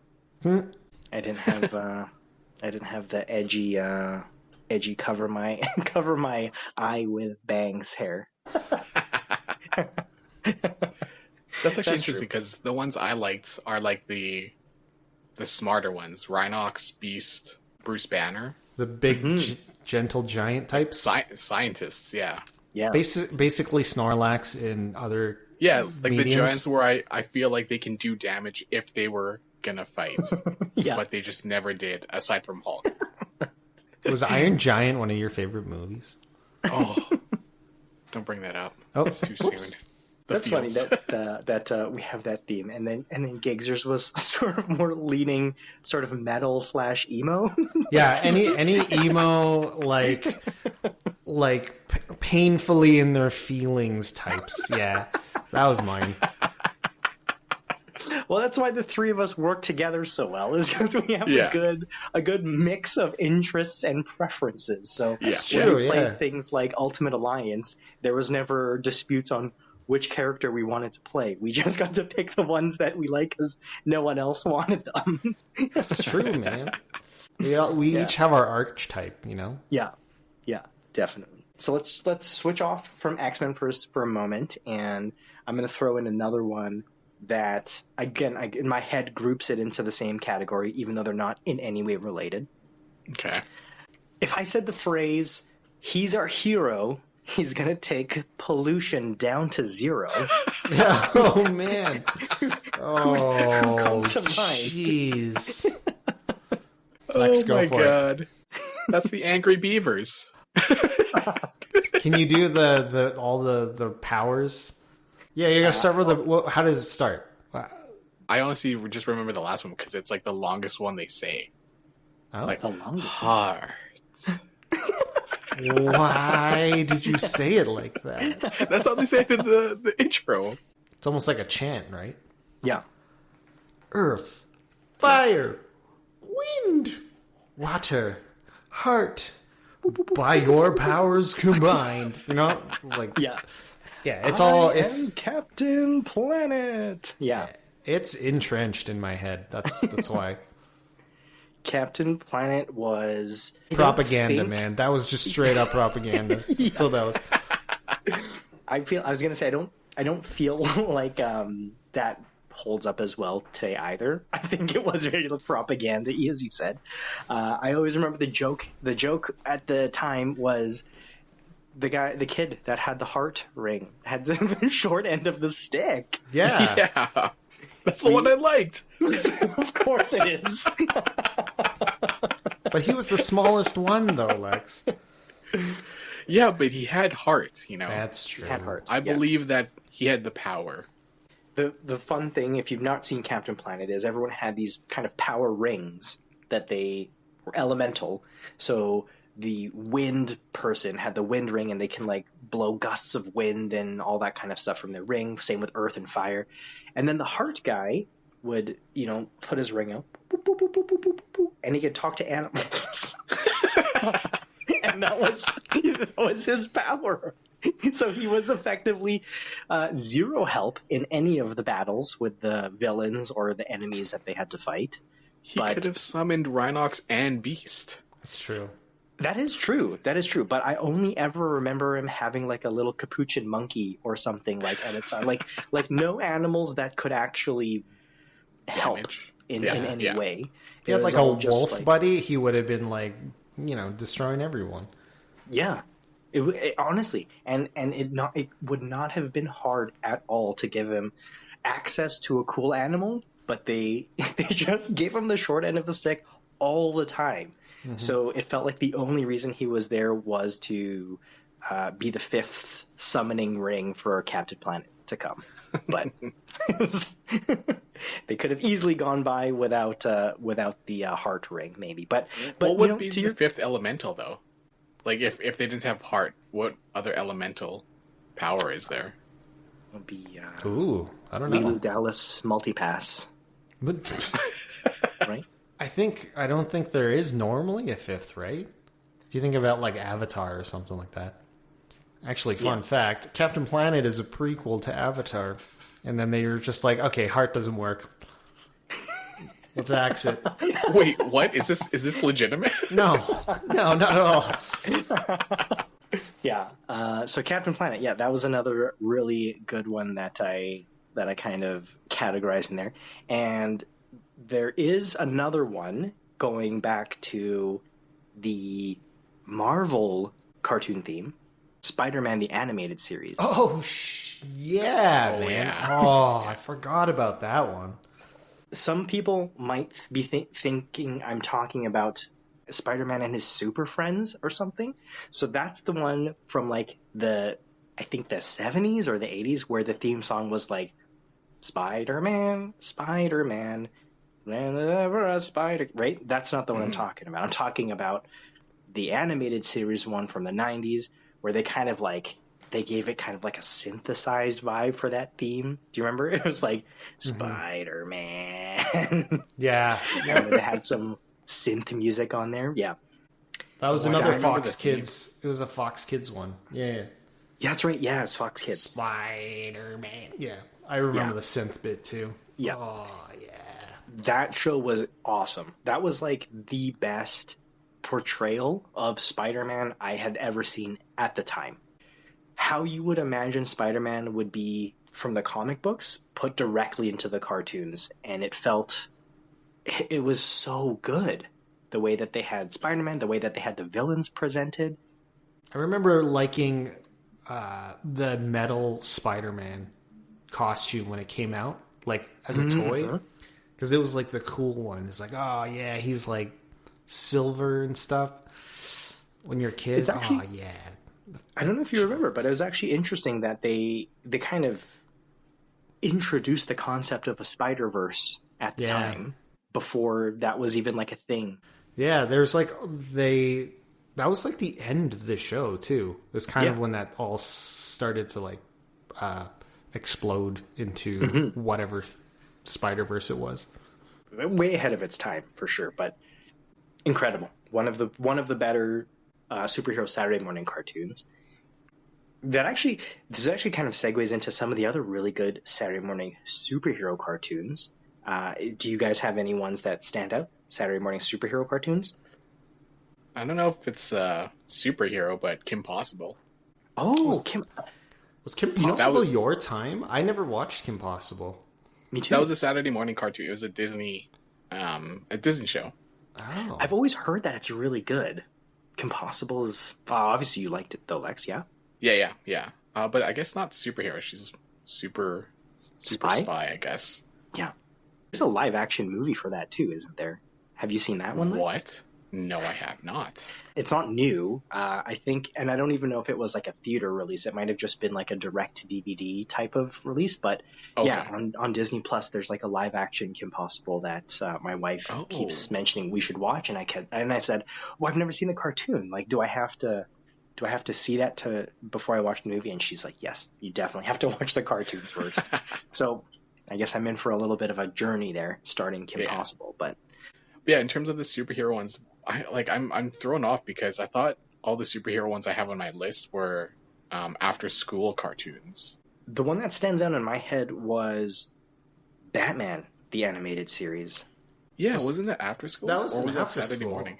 Speaker 1: I didn't have the edgy cover my eye with bangs hair.
Speaker 3: That's actually interesting, because the ones I liked are like the smarter ones: Rhinox, Beast, Bruce Banner,
Speaker 2: the big gentle giant types,
Speaker 3: scientists. Yeah.
Speaker 2: Basically Snorlax in other
Speaker 3: like
Speaker 2: mediums.
Speaker 3: the giants where I feel like they can do damage if they were gonna fight,
Speaker 1: Yeah.
Speaker 3: but they just never did, aside from Hulk.
Speaker 2: Was Iron Giant one of your favorite movies?
Speaker 3: Oh, don't bring that up.
Speaker 2: Oh,
Speaker 3: It's too soon.
Speaker 1: That's funny that we have that theme, and then Giggs's was sort of more leaning sort of metal / emo.
Speaker 2: Yeah, any emo like painfully in their feelings types. Yeah, that was mine.
Speaker 1: Well, that's why the three of us work together so well, is because we have a good mix of interests and preferences. So
Speaker 3: That's
Speaker 1: when
Speaker 2: true,
Speaker 1: we played
Speaker 2: yeah.
Speaker 1: things like Ultimate Alliance, there was never disputes on which character we wanted to play. We just got to pick the ones that we like because no one else wanted them.
Speaker 2: It's true, man. We each have our archetype, you know?
Speaker 1: Yeah, definitely. So let's switch off from X-Men for a moment, and I'm going to throw in another one that, again, in my head groups it into the same category, even though they're not in any way related.
Speaker 3: Okay.
Speaker 1: If I said the phrase, he's our hero, he's going to take pollution down to 0.
Speaker 2: Yeah. Oh, man. Oh,
Speaker 1: comes to mind?
Speaker 2: jeez. Lex,
Speaker 3: Oh
Speaker 2: go
Speaker 3: my
Speaker 2: for it.
Speaker 3: god. That's the Angry Beavers.
Speaker 2: Can you do all the powers? Yeah, you gotta start with how does it start?
Speaker 3: I honestly just remember the last one because it's like the longest one they say.
Speaker 2: Oh.
Speaker 3: Like,
Speaker 1: The longest
Speaker 3: heart.
Speaker 2: Why did you say it like that?
Speaker 3: That's how they say it in the intro.
Speaker 2: It's almost like a chant, right?
Speaker 1: Yeah.
Speaker 2: Earth, fire, wind, water, heart, by your powers combined. You know, like
Speaker 1: Yeah.
Speaker 2: yeah, it's all
Speaker 1: I
Speaker 2: it's
Speaker 1: am Captain Planet. Yeah.
Speaker 2: it's entrenched in my head. That's why.
Speaker 1: Captain Planet was
Speaker 2: Propaganda, man. That was just straight up propaganda. So that was
Speaker 1: I was gonna say I don't feel like that holds up as well today either. I think it was very propaganda-y, as you said. I always remember the joke. The joke at the time was the kid that had the heart ring had the short end of the stick.
Speaker 2: yeah.
Speaker 3: Yeah. That's the one I liked.
Speaker 1: Of course it is.
Speaker 2: But he was the smallest one, though, Lex.
Speaker 3: Yeah, but he had heart, you know.
Speaker 2: That's true.
Speaker 1: Had heart.
Speaker 3: I
Speaker 1: Yeah.
Speaker 3: believe that he had the power.
Speaker 1: The fun thing, if you've not seen Captain Planet, is everyone had these kind of power rings that they were elemental. So the wind person had the wind ring, and they can like blow gusts of wind and all that kind of stuff from their ring. Same with earth and fire. And then the heart guy would, put his ring out, boop, boop, boop, boop, boop, boop, boop, and he could talk to animals. And that was his power. So he was effectively 0 help in any of the battles with the villains or the enemies that they had to fight.
Speaker 3: He could have summoned Rhinox and Beast.
Speaker 2: That's true.
Speaker 1: That is true. But I only ever remember him having like a little capuchin monkey or something like at a time. Like no animals that could actually help
Speaker 3: Damage.
Speaker 1: in
Speaker 3: Yeah,
Speaker 1: any
Speaker 3: yeah.
Speaker 1: way.
Speaker 2: If he had
Speaker 1: It was
Speaker 2: like a
Speaker 1: all just,
Speaker 2: wolf
Speaker 1: like-
Speaker 2: buddy, he would have been like, destroying everyone.
Speaker 1: Yeah. It honestly, and it would not have been hard at all to give him access to a cool animal, but they just gave him the short end of the stick all the time. Mm-hmm. So it felt like the only reason he was there was to be the 5th summoning ring for Captain Planet to come. But they could have easily gone by without the heart ring, maybe. But
Speaker 3: What would be the 5th elemental, though? Like, if they didn't have heart, what other elemental power is there?
Speaker 1: would be
Speaker 2: Ooh, I don't know.
Speaker 1: Lilu Dallas multipass,
Speaker 2: But
Speaker 1: right?
Speaker 2: I don't think there is normally a 5th, right? If you think about like Avatar or something like that. Actually, fun fact, Captain Planet is a prequel to Avatar. And then they were just like, okay, heart doesn't work. Let's axe it.
Speaker 3: Wait, what? Is this legitimate?
Speaker 2: No, not at all.
Speaker 1: Yeah. So Captain Planet, yeah, that was another really good one that I kind of categorized in there. And there is another one going back to the Marvel cartoon theme, Spider-Man the Animated Series.
Speaker 2: Oh, yeah,
Speaker 3: Oh,
Speaker 2: man.
Speaker 3: yeah.
Speaker 2: Oh, I forgot about that one.
Speaker 1: Some people might be thinking I'm talking about Spider-Man and his super friends or something. So that's the one from like I think the 70s or the 80s where the theme song was like, Spider-Man, Spider-Man, whenever a spider, right? That's not the one I'm talking about. I'm talking about the animated series one from the 90s where they kind of like, they gave it kind of like a synthesized vibe for that theme. Do you remember? It was like, Spider-Man.
Speaker 2: Yeah.
Speaker 1: And they had some synth music on there. Yeah.
Speaker 2: That was another Fox Kids. It was a Fox Kids one. Yeah.
Speaker 1: Yeah, that's right. Yeah, it's Fox Kids.
Speaker 2: Spider-Man. Yeah. I remember the synth bit too.
Speaker 1: Yeah.
Speaker 2: Oh, yeah.
Speaker 1: That show was awesome. That was like the best portrayal of Spider-Man I had ever seen at the time. How you would imagine Spider-Man would be from the comic books put directly into the cartoons. And it was so good. The way that they had Spider-Man, the way that they had the villains presented.
Speaker 2: I remember liking the metal Spider-Man costume when it came out, like as a toy, because it was like the cool one. It's like, oh yeah, he's like silver and stuff. When you're a kid, oh yeah.
Speaker 1: I don't know if you remember, but it was actually interesting that they kind of introduced the concept of a Spider-Verse at the time before that was even like a thing.
Speaker 2: Yeah, there's like that was like the end of the show too. It was kind of when that all started to like explode into whatever Spider-Verse it was.
Speaker 1: Way ahead of its time for sure, but incredible. One of the better superhero Saturday morning cartoons. This actually kind of segues into some of the other really good Saturday morning superhero cartoons. Do you guys have any ones that stand out? Saturday morning superhero cartoons?
Speaker 3: I don't know if it's superhero, but Kim Possible.
Speaker 1: Oh,
Speaker 2: Was Kim Possible your time? I never watched Kim Possible.
Speaker 1: Me too.
Speaker 3: That was a Saturday morning cartoon. It was a Disney show.
Speaker 2: Oh.
Speaker 1: I've always heard that it's really good. Kim Possible is... obviously you liked it though, Lex, yeah?
Speaker 3: Yeah. But I guess not superhero. She's super spy, I guess.
Speaker 1: Yeah. There's a live action movie for that too, isn't there? Have you seen that one, Lex?
Speaker 3: What? No, I have not.
Speaker 1: It's not new. I think, and I don't even know if it was like a theater release. It might have just been like a direct DVD type of release. But yeah, on Disney Plus, there's like a live action Kim Possible that my wife keeps mentioning we should watch, and I've said, well, I've never seen the cartoon. Like, do I have to see that before I watch the movie? And she's like, yes, you definitely have to watch the cartoon first. So I guess I'm in for a little bit of a journey there, starting Kim Possible. But
Speaker 3: yeah, in terms of the superhero ones, I'm thrown off because I thought all the superhero ones I have on my list were after school cartoons.
Speaker 1: The one that stands out in my head was Batman, the animated series.
Speaker 3: Yeah, wasn't that after school?
Speaker 2: That was
Speaker 3: that Saturday morning?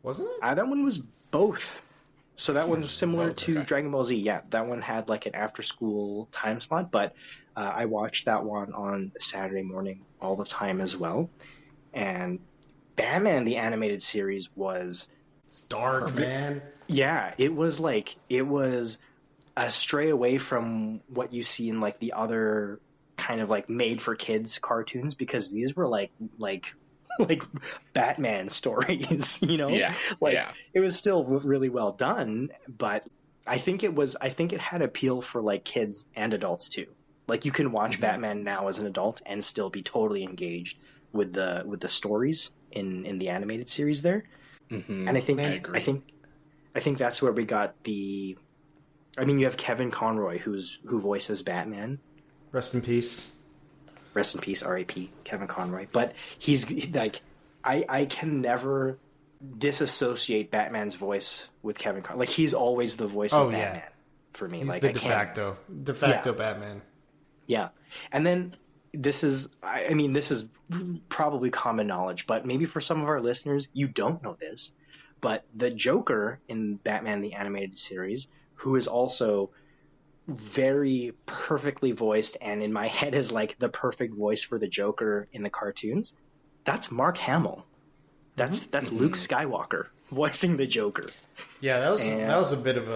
Speaker 2: Wasn't it?
Speaker 1: That one was both. So that one was similar to Dragon Ball Z. Yeah, that one had like an after school time slot, but I watched that one on Saturday morning all the time as well. And Batman, the animated series, was...
Speaker 2: It's dark, perfect. Man.
Speaker 1: Yeah, it was a stray away from what you see in like the other kind of like made for kids cartoons, because these were like Batman stories, you know?
Speaker 3: Yeah.
Speaker 1: It was still really well done, but I think it had appeal for like kids and adults too. Like you can watch Batman now as an adult and still be totally engaged with the stories in the animated series there. And I think that's where we got you have Kevin Conroy who voices Batman.
Speaker 2: Rest in peace.
Speaker 1: Rest in peace, R.I.P. Kevin Conroy. But he's like, I can never disassociate Batman's voice with Kevin Conroy. Like he's always the voice of Batman for me.
Speaker 2: He's
Speaker 1: like
Speaker 2: the de facto Batman.
Speaker 1: Yeah. And then this is probably common knowledge, but maybe for some of our listeners, you don't know this, but the Joker in Batman the Animated Series, who is also very perfectly voiced and in my head is like the perfect voice for the Joker in the cartoons, that's Mark Hamill. That's Luke Skywalker voicing the Joker.
Speaker 2: Yeah, that was a bit of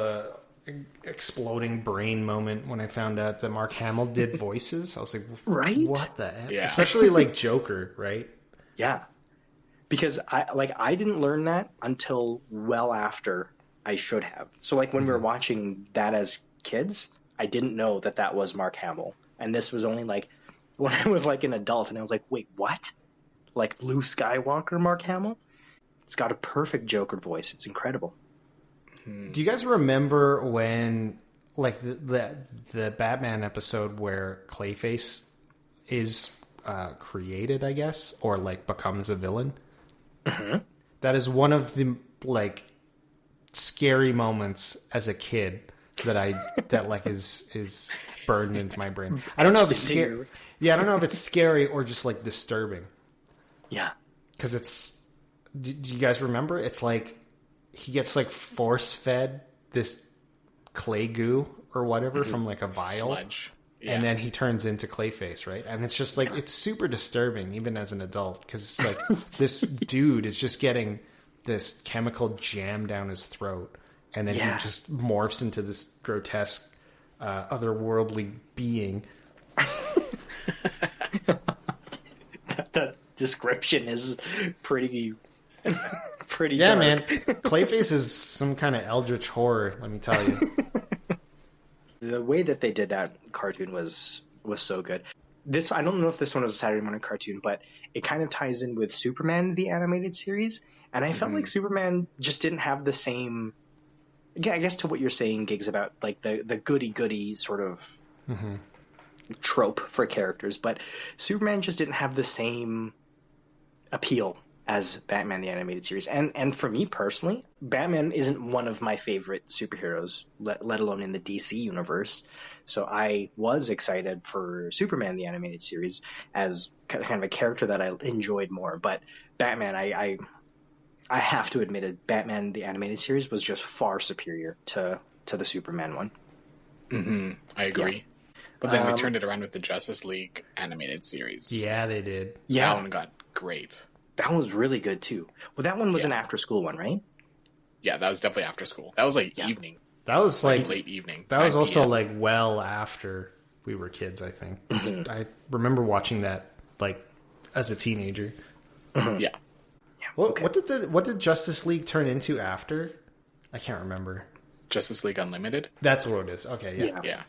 Speaker 2: exploding brain moment when I found out that Mark Hamill did voices. I was like,
Speaker 1: right?
Speaker 2: What the heck?
Speaker 3: Yeah.
Speaker 2: Especially like Joker, right?
Speaker 1: Yeah. Because I didn't learn that until well after I should have. So like when we were watching that as kids, I didn't know that that was Mark Hamill. And this was only like when I was like an adult and I was like, wait, what? Like Luke Skywalker Mark Hamill? It's got a perfect Joker voice. It's incredible.
Speaker 2: Do you guys remember when, like, the Batman episode where Clayface is created, I guess, or like becomes a villain?
Speaker 1: Mm-hmm.
Speaker 2: That is one of the like scary moments as a kid that like is burned into my brain. I don't know if it's scary. Yeah, I don't know if it's scary or just like disturbing.
Speaker 1: Yeah,
Speaker 2: because it's. Do you guys remember? It's like he gets like force fed this clay goo or whatever from like a vial.
Speaker 3: Sludge. Yeah.
Speaker 2: And then he turns into Clayface, right? And it's just like, it's super disturbing, even as an adult, because it's like this dude is just getting this chemical jammed down his throat, and then he just morphs into this grotesque, otherworldly being.
Speaker 1: that description is pretty pretty.
Speaker 2: Yeah,
Speaker 1: dark.
Speaker 2: man. Clayface is some kind of eldritch horror, let me tell you.
Speaker 1: The way that they did that cartoon was so good. This, I don't know if this one was a Saturday morning cartoon, but it kind of ties in with Superman, the animated series. And I felt like Superman just didn't have the same, yeah, I guess to what you're saying, Gigs, about like the goody-goody sort of trope for characters. But Superman just didn't have the same appeal as Batman the Animated Series. And for me personally, Batman isn't one of my favorite superheroes, let alone in the DC universe. So I was excited for Superman the Animated Series as kind of a character that I enjoyed more. But Batman, I have to admit it, Batman the Animated Series was just far superior to the Superman one.
Speaker 3: Mm-hmm. I agree. Yeah. But then they turned it around with the Justice League Animated Series.
Speaker 2: Yeah, they did.
Speaker 1: Yeah.
Speaker 3: That one got great.
Speaker 1: That one was really good, too. Well, that one was an after-school one, right?
Speaker 3: Yeah, that was definitely after school. That was like evening.
Speaker 2: That was like
Speaker 3: late evening.
Speaker 2: That was also like well after we were kids, I think. I remember watching that like as a teenager.
Speaker 3: Yeah.
Speaker 2: What did Justice League turn into after? I can't remember.
Speaker 3: Justice League Unlimited?
Speaker 2: That's what it is. Okay,
Speaker 3: Yeah.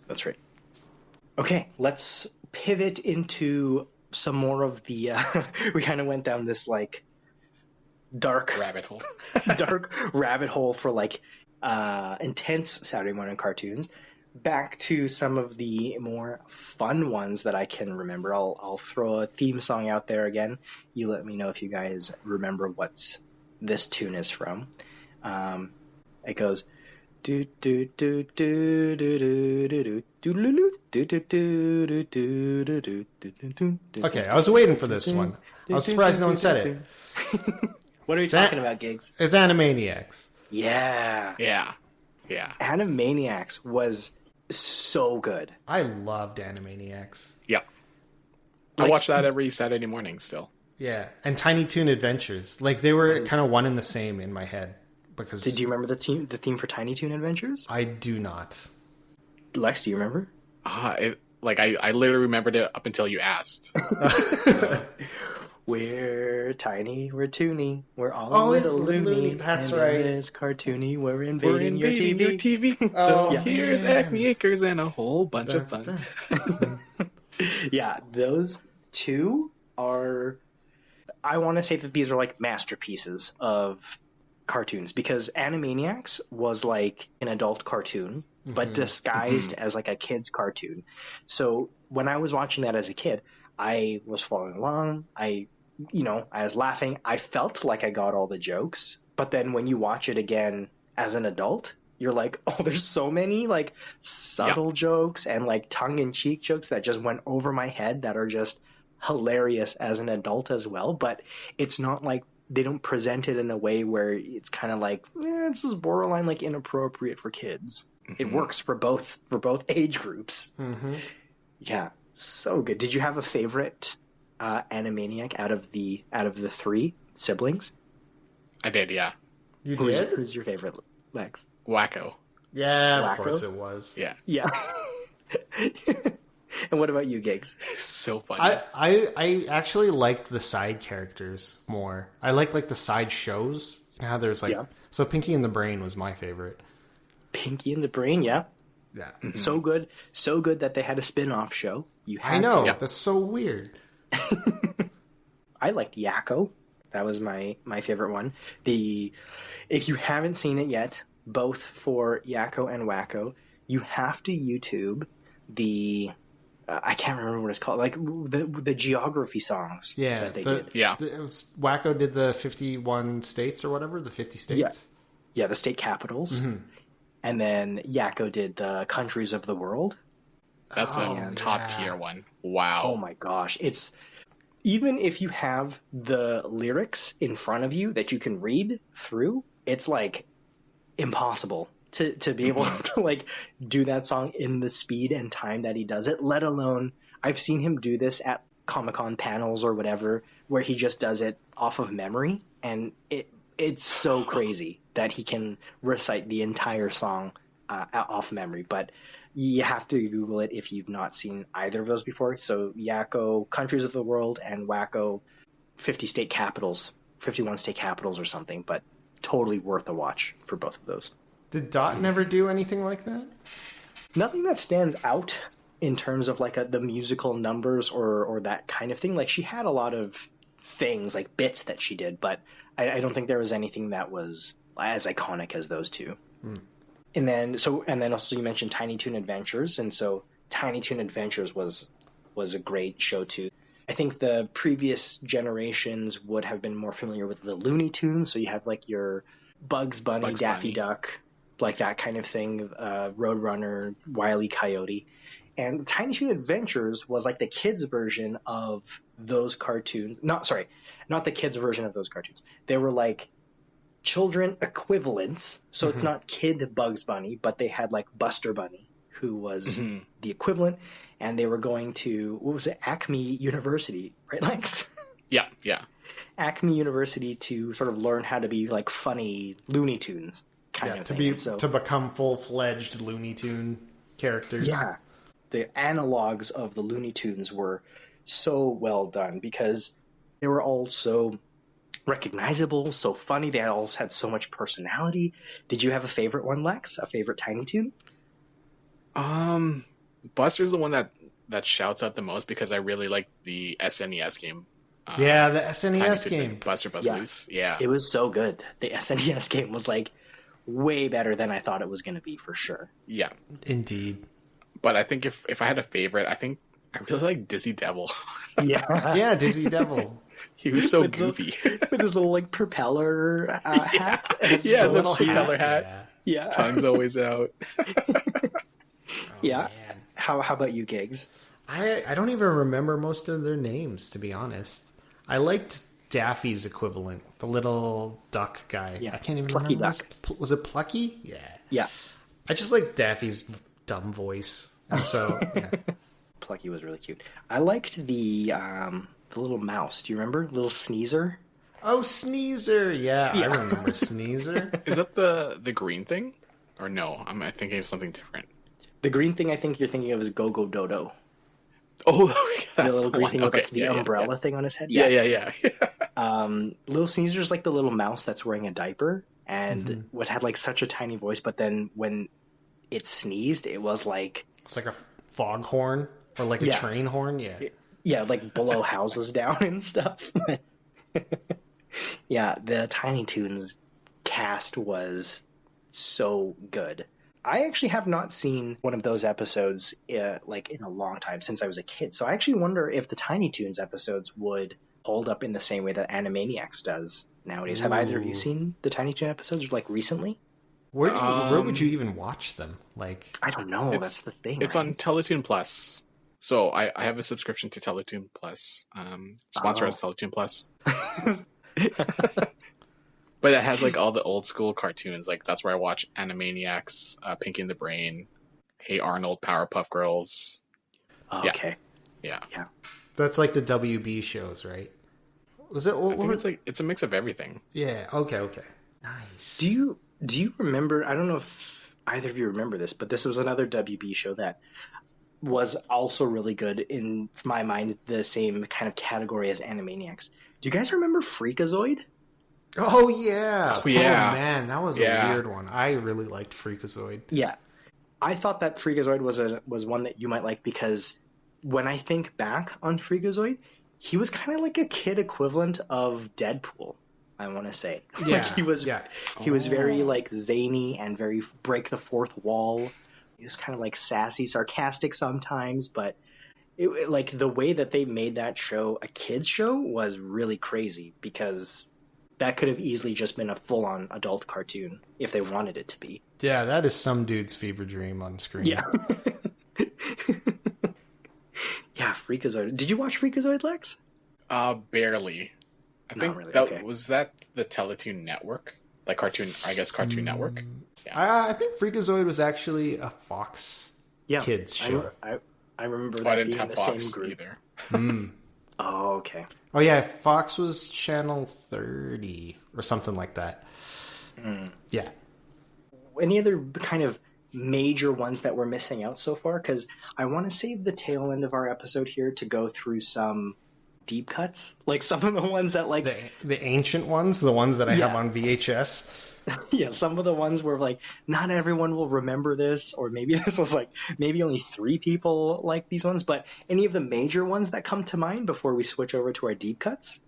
Speaker 1: That's right. Okay, let's pivot into some more of the we kind of went down this like dark
Speaker 3: rabbit hole
Speaker 1: for like intense Saturday morning cartoons, back to some of the more fun ones that I can remember. I'll throw a theme song out there again. You let me know if you guys remember what this tune is from. It goes do do do do do do do do do do do.
Speaker 2: Okay, I was waiting for this one. I was surprised no one said it.
Speaker 1: What are you talking about, Gigs?
Speaker 2: It's Animaniacs.
Speaker 1: Yeah. Animaniacs was so good.
Speaker 2: I loved Animaniacs.
Speaker 3: Yeah. I watch that every Saturday morning still.
Speaker 2: Yeah, and Tiny Toon Adventures. Like they were kind of one and the same in my head. Because
Speaker 1: did you remember the theme for Tiny Toon Adventures?
Speaker 2: I do not.
Speaker 1: Lex, do you remember?
Speaker 3: I literally remembered it up until you asked.
Speaker 1: We're tiny, we're toony, we're all little loony.
Speaker 2: That's
Speaker 1: and
Speaker 2: right.
Speaker 1: It's cartoony, we're invading your TV.
Speaker 3: So here's Acme Acres and a whole bunch of fun.
Speaker 1: Yeah, those two are... I want to say that these are like masterpieces of cartoons, because Animaniacs was like an adult cartoon, but disguised as like a kid's cartoon. So when I was watching that as a kid, I was following along. I was laughing. I felt like I got all the jokes, but then when you watch it again as an adult, you're like, oh, there's so many like subtle jokes and like tongue-in-cheek jokes that just went over my head that are just hilarious as an adult as well. But it's not like they don't present it in a way where it's kind of like, this is borderline like inappropriate for kids. It works for both age groups. Yeah, so good. Did you have a favorite Animaniac out of the three siblings?
Speaker 3: I did, yeah.
Speaker 2: You did?
Speaker 1: Who's your favorite, Lex?
Speaker 3: Wacko.
Speaker 2: Yeah, of
Speaker 1: Wacko?
Speaker 2: course it was.
Speaker 3: Yeah.
Speaker 1: Yeah. And what about you, Gigs?
Speaker 3: So funny.
Speaker 2: I actually liked the side characters more. I like the side shows. You know how there's like so Pinky and the Brain was my favorite.
Speaker 1: Pinky and the Brain, yeah.
Speaker 2: Yeah.
Speaker 1: So good that they had a spin-off show. You had
Speaker 2: I know.
Speaker 1: to.
Speaker 2: That's so weird.
Speaker 1: I liked Yakko. That was my favorite one. If you haven't seen it yet, both for Yakko and Wacko, you have to YouTube the I can't remember what it's called, like the geography songs that they did.
Speaker 3: Yeah.
Speaker 2: Wacko did the 51 states or whatever, the 50 states.
Speaker 1: Yeah, the state capitals.
Speaker 2: Mm-hmm.
Speaker 1: And then Yakko did the countries of the world.
Speaker 3: That's a top tier one. Wow.
Speaker 1: Oh my gosh. It's even if you have the lyrics in front of you that you can read through, it's like impossible to be able to like do that song in the speed and time that he does it, let alone I've seen him do this at Comic-Con panels or whatever where he just does it off of memory, and it's so crazy that he can recite the entire song off memory. But you have to Google it if you've not seen either of those before. So Yakko, Countries of the World, and Wacko, 50 state capitals, 51 state capitals or something, but totally worth a watch for both of those.
Speaker 2: Did Dot never do anything like that?
Speaker 1: Nothing that stands out in terms of like the musical numbers or that kind of thing. Like she had a lot of things like bits that she did, but I don't think there was anything that was as iconic as those two. And then also you mentioned Tiny Toon Adventures, and so Tiny Toon Adventures was a great show too. I think the previous generations would have been more familiar with the Looney Tunes, so you have like your Bugs Bunny, Daffy Duck, like that kind of thing, Roadrunner, Wile E. Coyote. And Tiny Toon Adventures was like the kids' version of those cartoons. Not the kids' version of those cartoons. They were like children equivalents. So it's not Kid Bugs Bunny, but they had like Buster Bunny, who was the equivalent. And they were going to, what was it, Acme University, right, Lex?
Speaker 3: Yeah.
Speaker 1: Acme University to sort of learn how to be like funny Looney Tunes kind of thing.
Speaker 2: To become full-fledged Looney Tune characters.
Speaker 1: Yeah. The analogs of the Looney Tunes were so well done because they were all so recognizable, so funny. They all had so much personality. Did you have a favorite one, Lex? A favorite Tiny Toon?
Speaker 3: Buster's the one that shouts out the most because I really like the SNES game.
Speaker 2: The SNES game.
Speaker 3: Buster Buzz Loose. Yeah.
Speaker 1: It was so good. The SNES game was like way better than I thought it was going to be for sure.
Speaker 3: Yeah.
Speaker 2: Indeed.
Speaker 3: But I think if I had a favorite, I think I really like Dizzy Devil.
Speaker 1: Yeah.
Speaker 2: Dizzy Devil.
Speaker 3: He was so goofy.
Speaker 1: With his little like propeller hat.
Speaker 3: Yeah, the little propeller hat.
Speaker 1: Yeah.
Speaker 3: Tongue's always out.
Speaker 1: Yeah. How about you, Gigs?
Speaker 2: I don't even remember most of their names, to be honest. I liked Daffy's equivalent, the little duck guy.
Speaker 1: Yeah.
Speaker 2: I can't even
Speaker 1: Plucky
Speaker 2: remember.
Speaker 1: Duck.
Speaker 2: Was it Plucky? Yeah.
Speaker 1: Yeah.
Speaker 2: I just like Daffy's dumb voice. And so, yeah.
Speaker 1: Plucky was really cute. I liked the little mouse. Do you remember? Little Sneezer?
Speaker 2: Oh, Sneezer. Yeah, I remember Sneezer.
Speaker 3: Is that the green thing? Or no? I'm thinking of something different.
Speaker 1: The green thing I think you're thinking of is Go-Go Dodo.
Speaker 3: Oh,
Speaker 1: The
Speaker 3: that's
Speaker 1: little
Speaker 3: the
Speaker 1: green
Speaker 3: one.
Speaker 1: thing with
Speaker 3: Okay,
Speaker 1: like the umbrella thing on his head.
Speaker 3: Yeah.
Speaker 1: Little Sneezer's like the little mouse that's wearing a diaper and what had like such a tiny voice, but then when it sneezed, it was like...
Speaker 2: It's like a foghorn or like a train horn. Yeah.
Speaker 1: Yeah, like blow houses down and stuff. Yeah, the Tiny Toons cast was so good. I actually have not seen one of those episodes like in a long time, since I was a kid. So I actually wonder if the Tiny Toons episodes would hold up in the same way that Animaniacs does nowadays. Have either of you seen the Tiny Toon episodes like recently?
Speaker 2: Where would you even watch them? Like,
Speaker 1: I don't know. That's the thing.
Speaker 3: It's on Teletoon Plus. So I have a subscription to Teletoon Plus. Sponsor us, Teletoon Plus. But it has like all the old school cartoons. Like that's where I watch Animaniacs, Pinky and the Brain, Hey Arnold, Powerpuff Girls.
Speaker 1: Okay.
Speaker 3: Yeah.
Speaker 2: that's like the WB shows, right? Was it?
Speaker 3: I think it's a mix of everything.
Speaker 2: Yeah. Okay. Nice.
Speaker 1: Do you remember? I don't know if either of you remember this, but this was another WB show that was also really good in my mind, the same kind of category as Animaniacs. Do you guys remember Freakazoid?
Speaker 2: Oh, yeah.
Speaker 3: Oh, yeah.
Speaker 2: Oh, man, that was a weird one. I really liked Freakazoid.
Speaker 1: Yeah. I thought that Freakazoid was one that you might like because when I think back on Freakazoid, he was kind of like a kid equivalent of Deadpool, I want to say.
Speaker 2: Yeah.
Speaker 1: Like he was very like zany and very break the fourth wall. He was kind of like sassy, sarcastic sometimes, but like the way that they made that show a kids show was really crazy because that could have easily just been a full-on adult cartoon if they wanted it to be.
Speaker 2: Yeah, that is some dude's fever dream on screen.
Speaker 1: Yeah. Yeah, Freakazoid. Did you watch Freakazoid, Lex?
Speaker 3: Barely. I think
Speaker 1: really,
Speaker 3: that
Speaker 1: okay.
Speaker 3: was that the Teletoon Network? Like Cartoon Network?
Speaker 2: I think Freakazoid was actually a Fox kids show.
Speaker 1: I remember
Speaker 3: I
Speaker 1: that
Speaker 3: didn't
Speaker 1: being
Speaker 3: have
Speaker 1: the
Speaker 3: Fox
Speaker 1: same group.
Speaker 3: either.
Speaker 1: Oh, okay.
Speaker 2: Oh, yeah, Fox was channel 30 or something like that. Yeah.
Speaker 1: Any other kind of major ones that we're missing out so far? Because I want to save the tail end of our episode here to go through some deep cuts. Like some of the ones that like...
Speaker 2: The ancient ones, the ones that I have on VHS.
Speaker 1: Yeah, some of the ones where like not everyone will remember this, or maybe this was like maybe only 3 people like these ones, but any of the major ones that come to mind before we switch over to our deep cuts?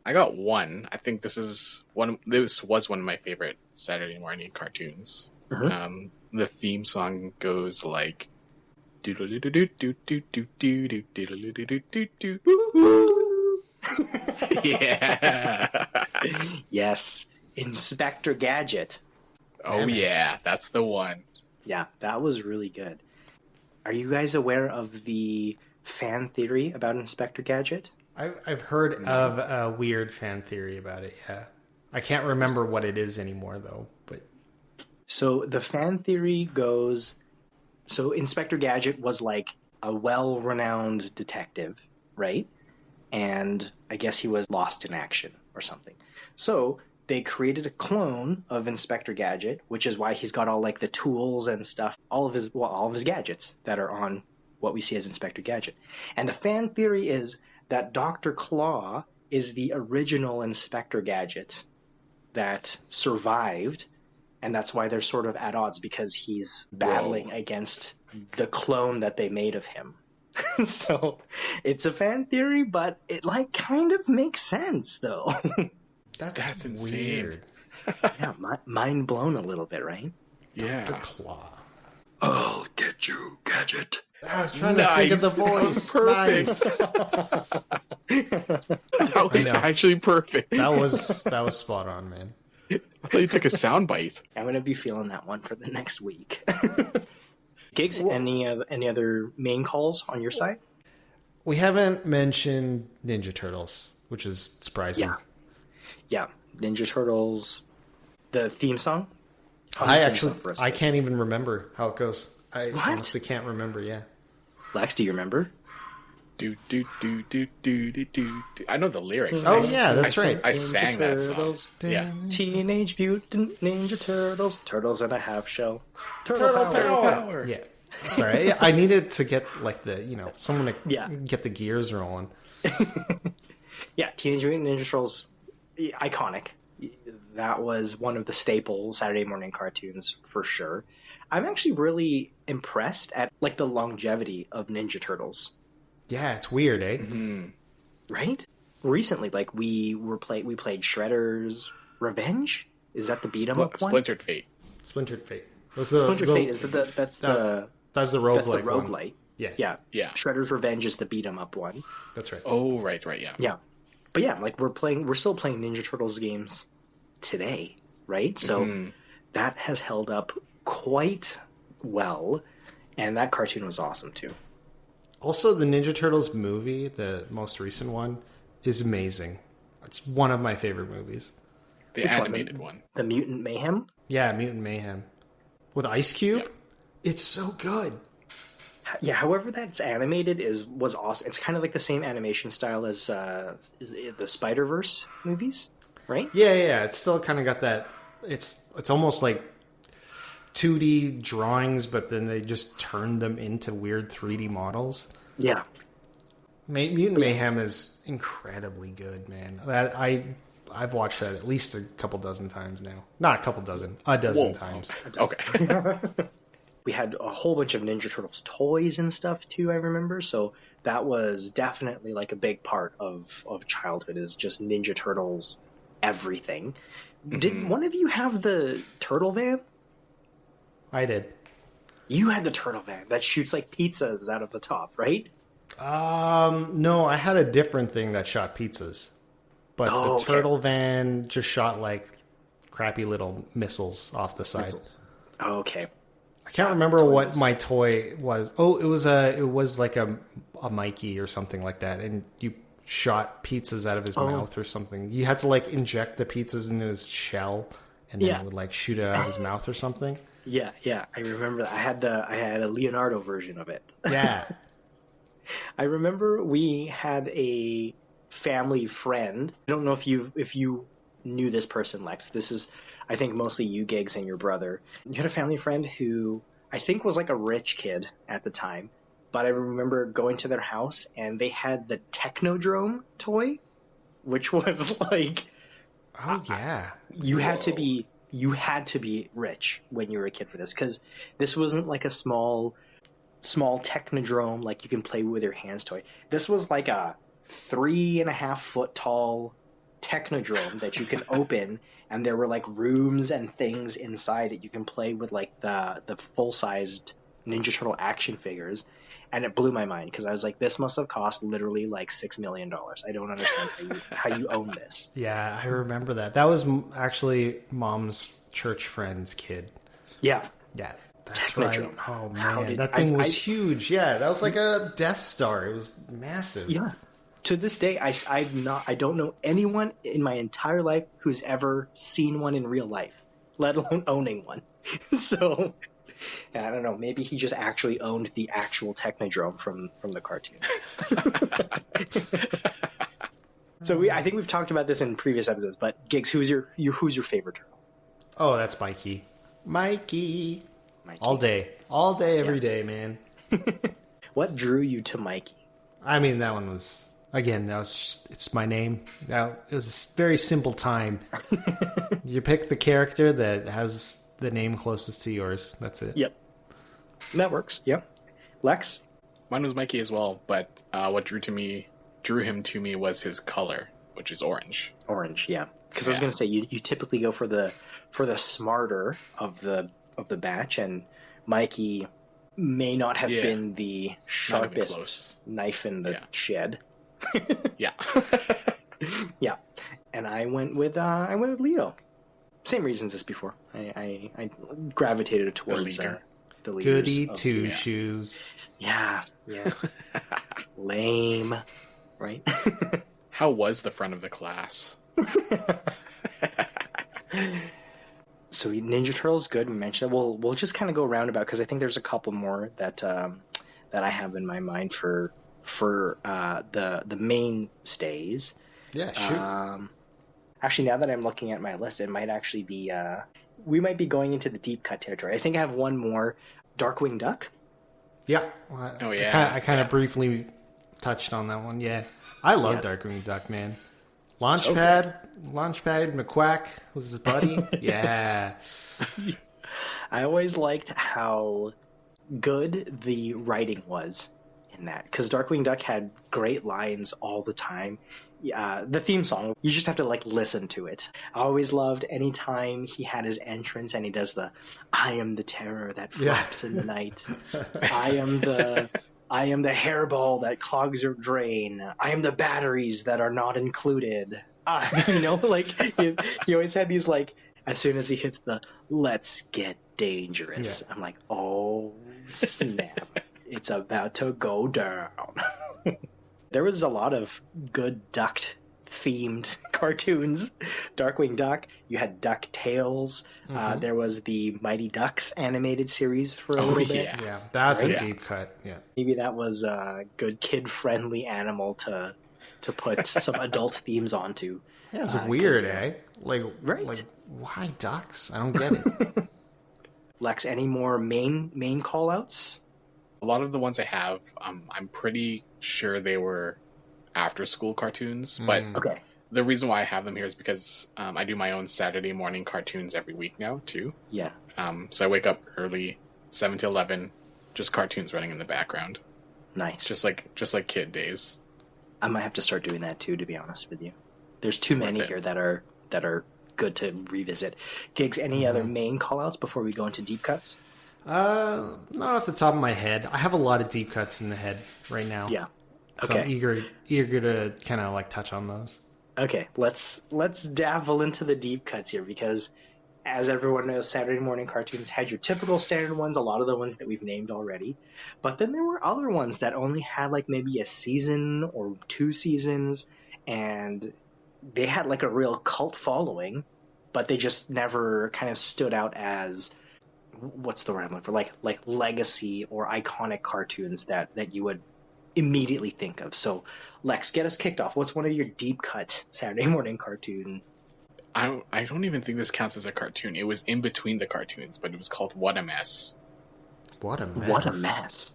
Speaker 3: I got one. I think this was one of my favorite Saturday morning cartoons. The theme song goes like yeah.
Speaker 1: Yes. Inspector Gadget.
Speaker 3: Oh, yeah, that's the one.
Speaker 1: Yeah, that was really good. Are you guys aware of the fan theory about Inspector Gadget?
Speaker 2: I've heard of a weird fan theory about it, yeah. I can't remember what it is anymore, though. But
Speaker 1: so the fan theory goes... So Inspector Gadget was like a well-renowned detective, right? And I guess he was lost in action or something. So... they created a clone of Inspector Gadget, which is why he's got all like the tools and stuff, all of his gadgets that are on what we see as Inspector Gadget. And the fan theory is that Dr. Claw is the original Inspector Gadget that survived, and that's why they're sort of at odds because he's battling against the clone that they made of him. So it's a fan theory, but it like kind of makes sense though.
Speaker 2: That's
Speaker 3: insane.
Speaker 2: weird.
Speaker 1: Yeah, mind blown a little bit, right?
Speaker 3: Yeah.
Speaker 2: The Claw.
Speaker 1: I'll get you, Gadget.
Speaker 2: I was trying to think of the voice.
Speaker 3: Perfect.
Speaker 2: Nice.
Speaker 3: That was actually perfect.
Speaker 2: That was spot on, man.
Speaker 3: I thought you took a sound bite.
Speaker 1: I'm gonna be feeling that one for the next week. Gigs, any other main calls on your side?
Speaker 2: We haven't mentioned Ninja Turtles, which is surprising.
Speaker 1: Yeah, Ninja Turtles, the theme song.
Speaker 2: I can't even remember how it goes. I honestly can't remember. Yeah,
Speaker 1: Lex, do you remember?
Speaker 3: Do do do do do do do. I know the lyrics.
Speaker 2: Oh yeah, that's right.
Speaker 3: I sang that song. Yeah.
Speaker 1: Teenage Mutant Ninja Turtles, turtles in a half shell.
Speaker 2: Turtle
Speaker 3: power.
Speaker 2: Yeah, sorry. I needed to get like someone to get the gears rolling.
Speaker 1: Yeah, Teenage Mutant Ninja Turtles, iconic. That was one of the staple Saturday morning cartoons for sure. I'm actually really impressed at like the longevity of Ninja Turtles.
Speaker 2: Yeah, it's weird, eh?
Speaker 3: Mm-hmm.
Speaker 1: Right? Recently, like we played Shredder's Revenge. Is that the beat 'em up one?
Speaker 3: Splintered Fate.
Speaker 2: Splintered Fate.
Speaker 1: Splintered Fate is that's
Speaker 2: the roguelike.
Speaker 1: Yeah. Shredder's Revenge is the beat 'em up one.
Speaker 2: That's right.
Speaker 3: Oh, right, yeah.
Speaker 1: Yeah. But yeah, like we're still playing Ninja Turtles games today, right? So that has held up quite well, and that cartoon was awesome too.
Speaker 2: Also, the Ninja Turtles movie, the most recent one, is amazing. It's one of my favorite movies.
Speaker 3: The animated one.
Speaker 1: The Mutant Mayhem?
Speaker 2: Yeah, Mutant Mayhem. With Ice Cube?
Speaker 3: Yep.
Speaker 2: It's so good.
Speaker 1: Yeah, however that's animated was awesome. It's kind of like the same animation style as the Spider-Verse movies, right?
Speaker 2: Yeah. It's still kind of got that. It's almost like 2D drawings, but then they just turned them into weird 3D models.
Speaker 1: Yeah.
Speaker 2: Mutant Mayhem is incredibly good, man. I've watched that at least a couple dozen times now. Not a couple dozen, a dozen times.
Speaker 3: Okay.
Speaker 1: We had a whole bunch of Ninja Turtles toys and stuff too, I remember. So that was definitely like a big part of childhood, is just Ninja Turtles everything. Mm-hmm. Did one of you have the turtle van?
Speaker 2: I did.
Speaker 1: You had the turtle van that shoots like pizzas out of the top, right?
Speaker 2: No, I had a different thing that shot pizzas. But the turtle van just shot like crappy little missiles off the side.
Speaker 1: Oh, okay.
Speaker 2: I can't remember what my toy was. Oh, it was like a Mikey or something like that, and you shot pizzas out of his mouth or something. You had to like inject the pizzas into his shell, and then it would like shoot it out of his mouth or something.
Speaker 1: Yeah, I remember that. I had a Leonardo version of it.
Speaker 2: Yeah.
Speaker 1: I remember we had a family friend. I don't know if you knew this person, Lex. This is, I think, mostly you, Gigs, and your brother. You had a family friend who I think was like a rich kid at the time, but I remember going to their house and they had the Technodrome toy, which was like,
Speaker 2: oh yeah,
Speaker 1: you had to be rich when you were a kid for this, because this wasn't like a small Technodrome like you can play with your hands toy. This was like a 3.5 foot tall Technodrome that you can open, and there were like rooms and things inside that you can play with, like the full sized Ninja Turtle action figures. And it blew my mind, because I was like, this must have cost literally like $6 million. I don't understand how you own this.
Speaker 2: Yeah, I remember that. That was actually Mom's church friend's kid.
Speaker 1: Yeah.
Speaker 2: Yeah, that's right. Oh man, that thing was huge. Yeah, that was like a Death Star. It was massive.
Speaker 1: Yeah. To this day, I don't know anyone in my entire life who's ever seen one in real life, let alone owning one. So, I don't know. Maybe he just actually owned the actual Technodrome from the cartoon. So I think we've talked about this in previous episodes. But Gigs, who's your favorite turtle?
Speaker 2: Oh, that's Mikey. Mikey. All day, every day, man.
Speaker 1: What drew you to Mikey?
Speaker 2: I mean, that one was. Again, that was just, it's my name. Now, it was a very simple time. You pick the character that has the name closest to yours. That's it.
Speaker 1: Yep. That works. Yep. Lex?
Speaker 3: Mine was Mikey as well, but what drew him to me was his color, which is orange.
Speaker 1: Orange, yeah. Because I was going to say, you typically go for the smarter of the batch, and Mikey may not have been the sharpest knife in the shed.
Speaker 3: Yeah.
Speaker 1: Yeah. And I went with Leo. Same reasons as before. I gravitated towards the leaders.
Speaker 2: Goody two shoes.
Speaker 1: Yeah. Lame. Right?
Speaker 3: How was the front of the class?
Speaker 1: So Ninja Turtles, good. We mentioned that. We'll just kind of go roundabout, because I think there's a couple more that I have in my mind for the mainstays.
Speaker 2: Yeah, sure.
Speaker 1: Actually, now that I'm looking at my list, it might actually be we might be going into the deep cut territory. I think I have one more, Darkwing Duck.
Speaker 2: Yeah. I kind of briefly touched on that one. Yeah, I love Darkwing Duck, man. Launchpad McQuack was his buddy. Yeah.
Speaker 1: I always liked how good the writing was in that, because Darkwing Duck had great lines all the time. The theme song, you just have to like listen to it. I always loved anytime he had his entrance and he does the "I am the terror that flaps in the night. I am the hairball that clogs your drain. I am the batteries that are not included." Like he always had these, like, as soon as he hits the "let's get dangerous," I'm like, oh snap, it's about to go down. There was a lot of good duck-themed cartoons. Darkwing Duck, you had DuckTales. Mm-hmm. There was the Mighty Ducks animated series for a little bit.
Speaker 2: Yeah, that's a deep cut. Yeah,
Speaker 1: maybe that was a good kid-friendly animal to put some adult themes onto.
Speaker 2: Yeah, it's weird, eh? Like, why ducks? I don't get it.
Speaker 1: Lex, any more main call outs?
Speaker 3: A lot of the ones I have, I'm pretty sure they were after school cartoons, but
Speaker 1: Okay.
Speaker 3: the reason why I have them here is because I do my own Saturday morning cartoons every week now too.
Speaker 1: Yeah.
Speaker 3: So I wake up early, 7 to 11, just cartoons running in the background,
Speaker 1: Nice.
Speaker 3: just like kid days.
Speaker 1: I might have to start doing that too, to be honest with you. There's too many here that are good to revisit. Gigs, any other main call outs before we go into deep cuts?
Speaker 2: Not off the top of my head. I have a lot of deep cuts in the head right now.
Speaker 1: Yeah.
Speaker 2: So
Speaker 1: Okay.
Speaker 2: I'm eager to kind of like touch on those.
Speaker 1: Okay, let's dabble into the deep cuts here, because as everyone knows, Saturday morning cartoons had your typical standard ones, a lot of the ones that we've named already. But then there were other ones that only had like maybe a season or 2 seasons, and they had like a real cult following, but they just never kind of stood out as, what's the word I'm looking for? Like legacy or iconic cartoons that you would immediately think of. So, Lex, get us kicked off. What's one of your deep cut Saturday morning cartoon?
Speaker 3: I don't even think this counts as a cartoon. It was in between the cartoons, but it was called What a Mess.
Speaker 2: What a mess.
Speaker 1: What a mess.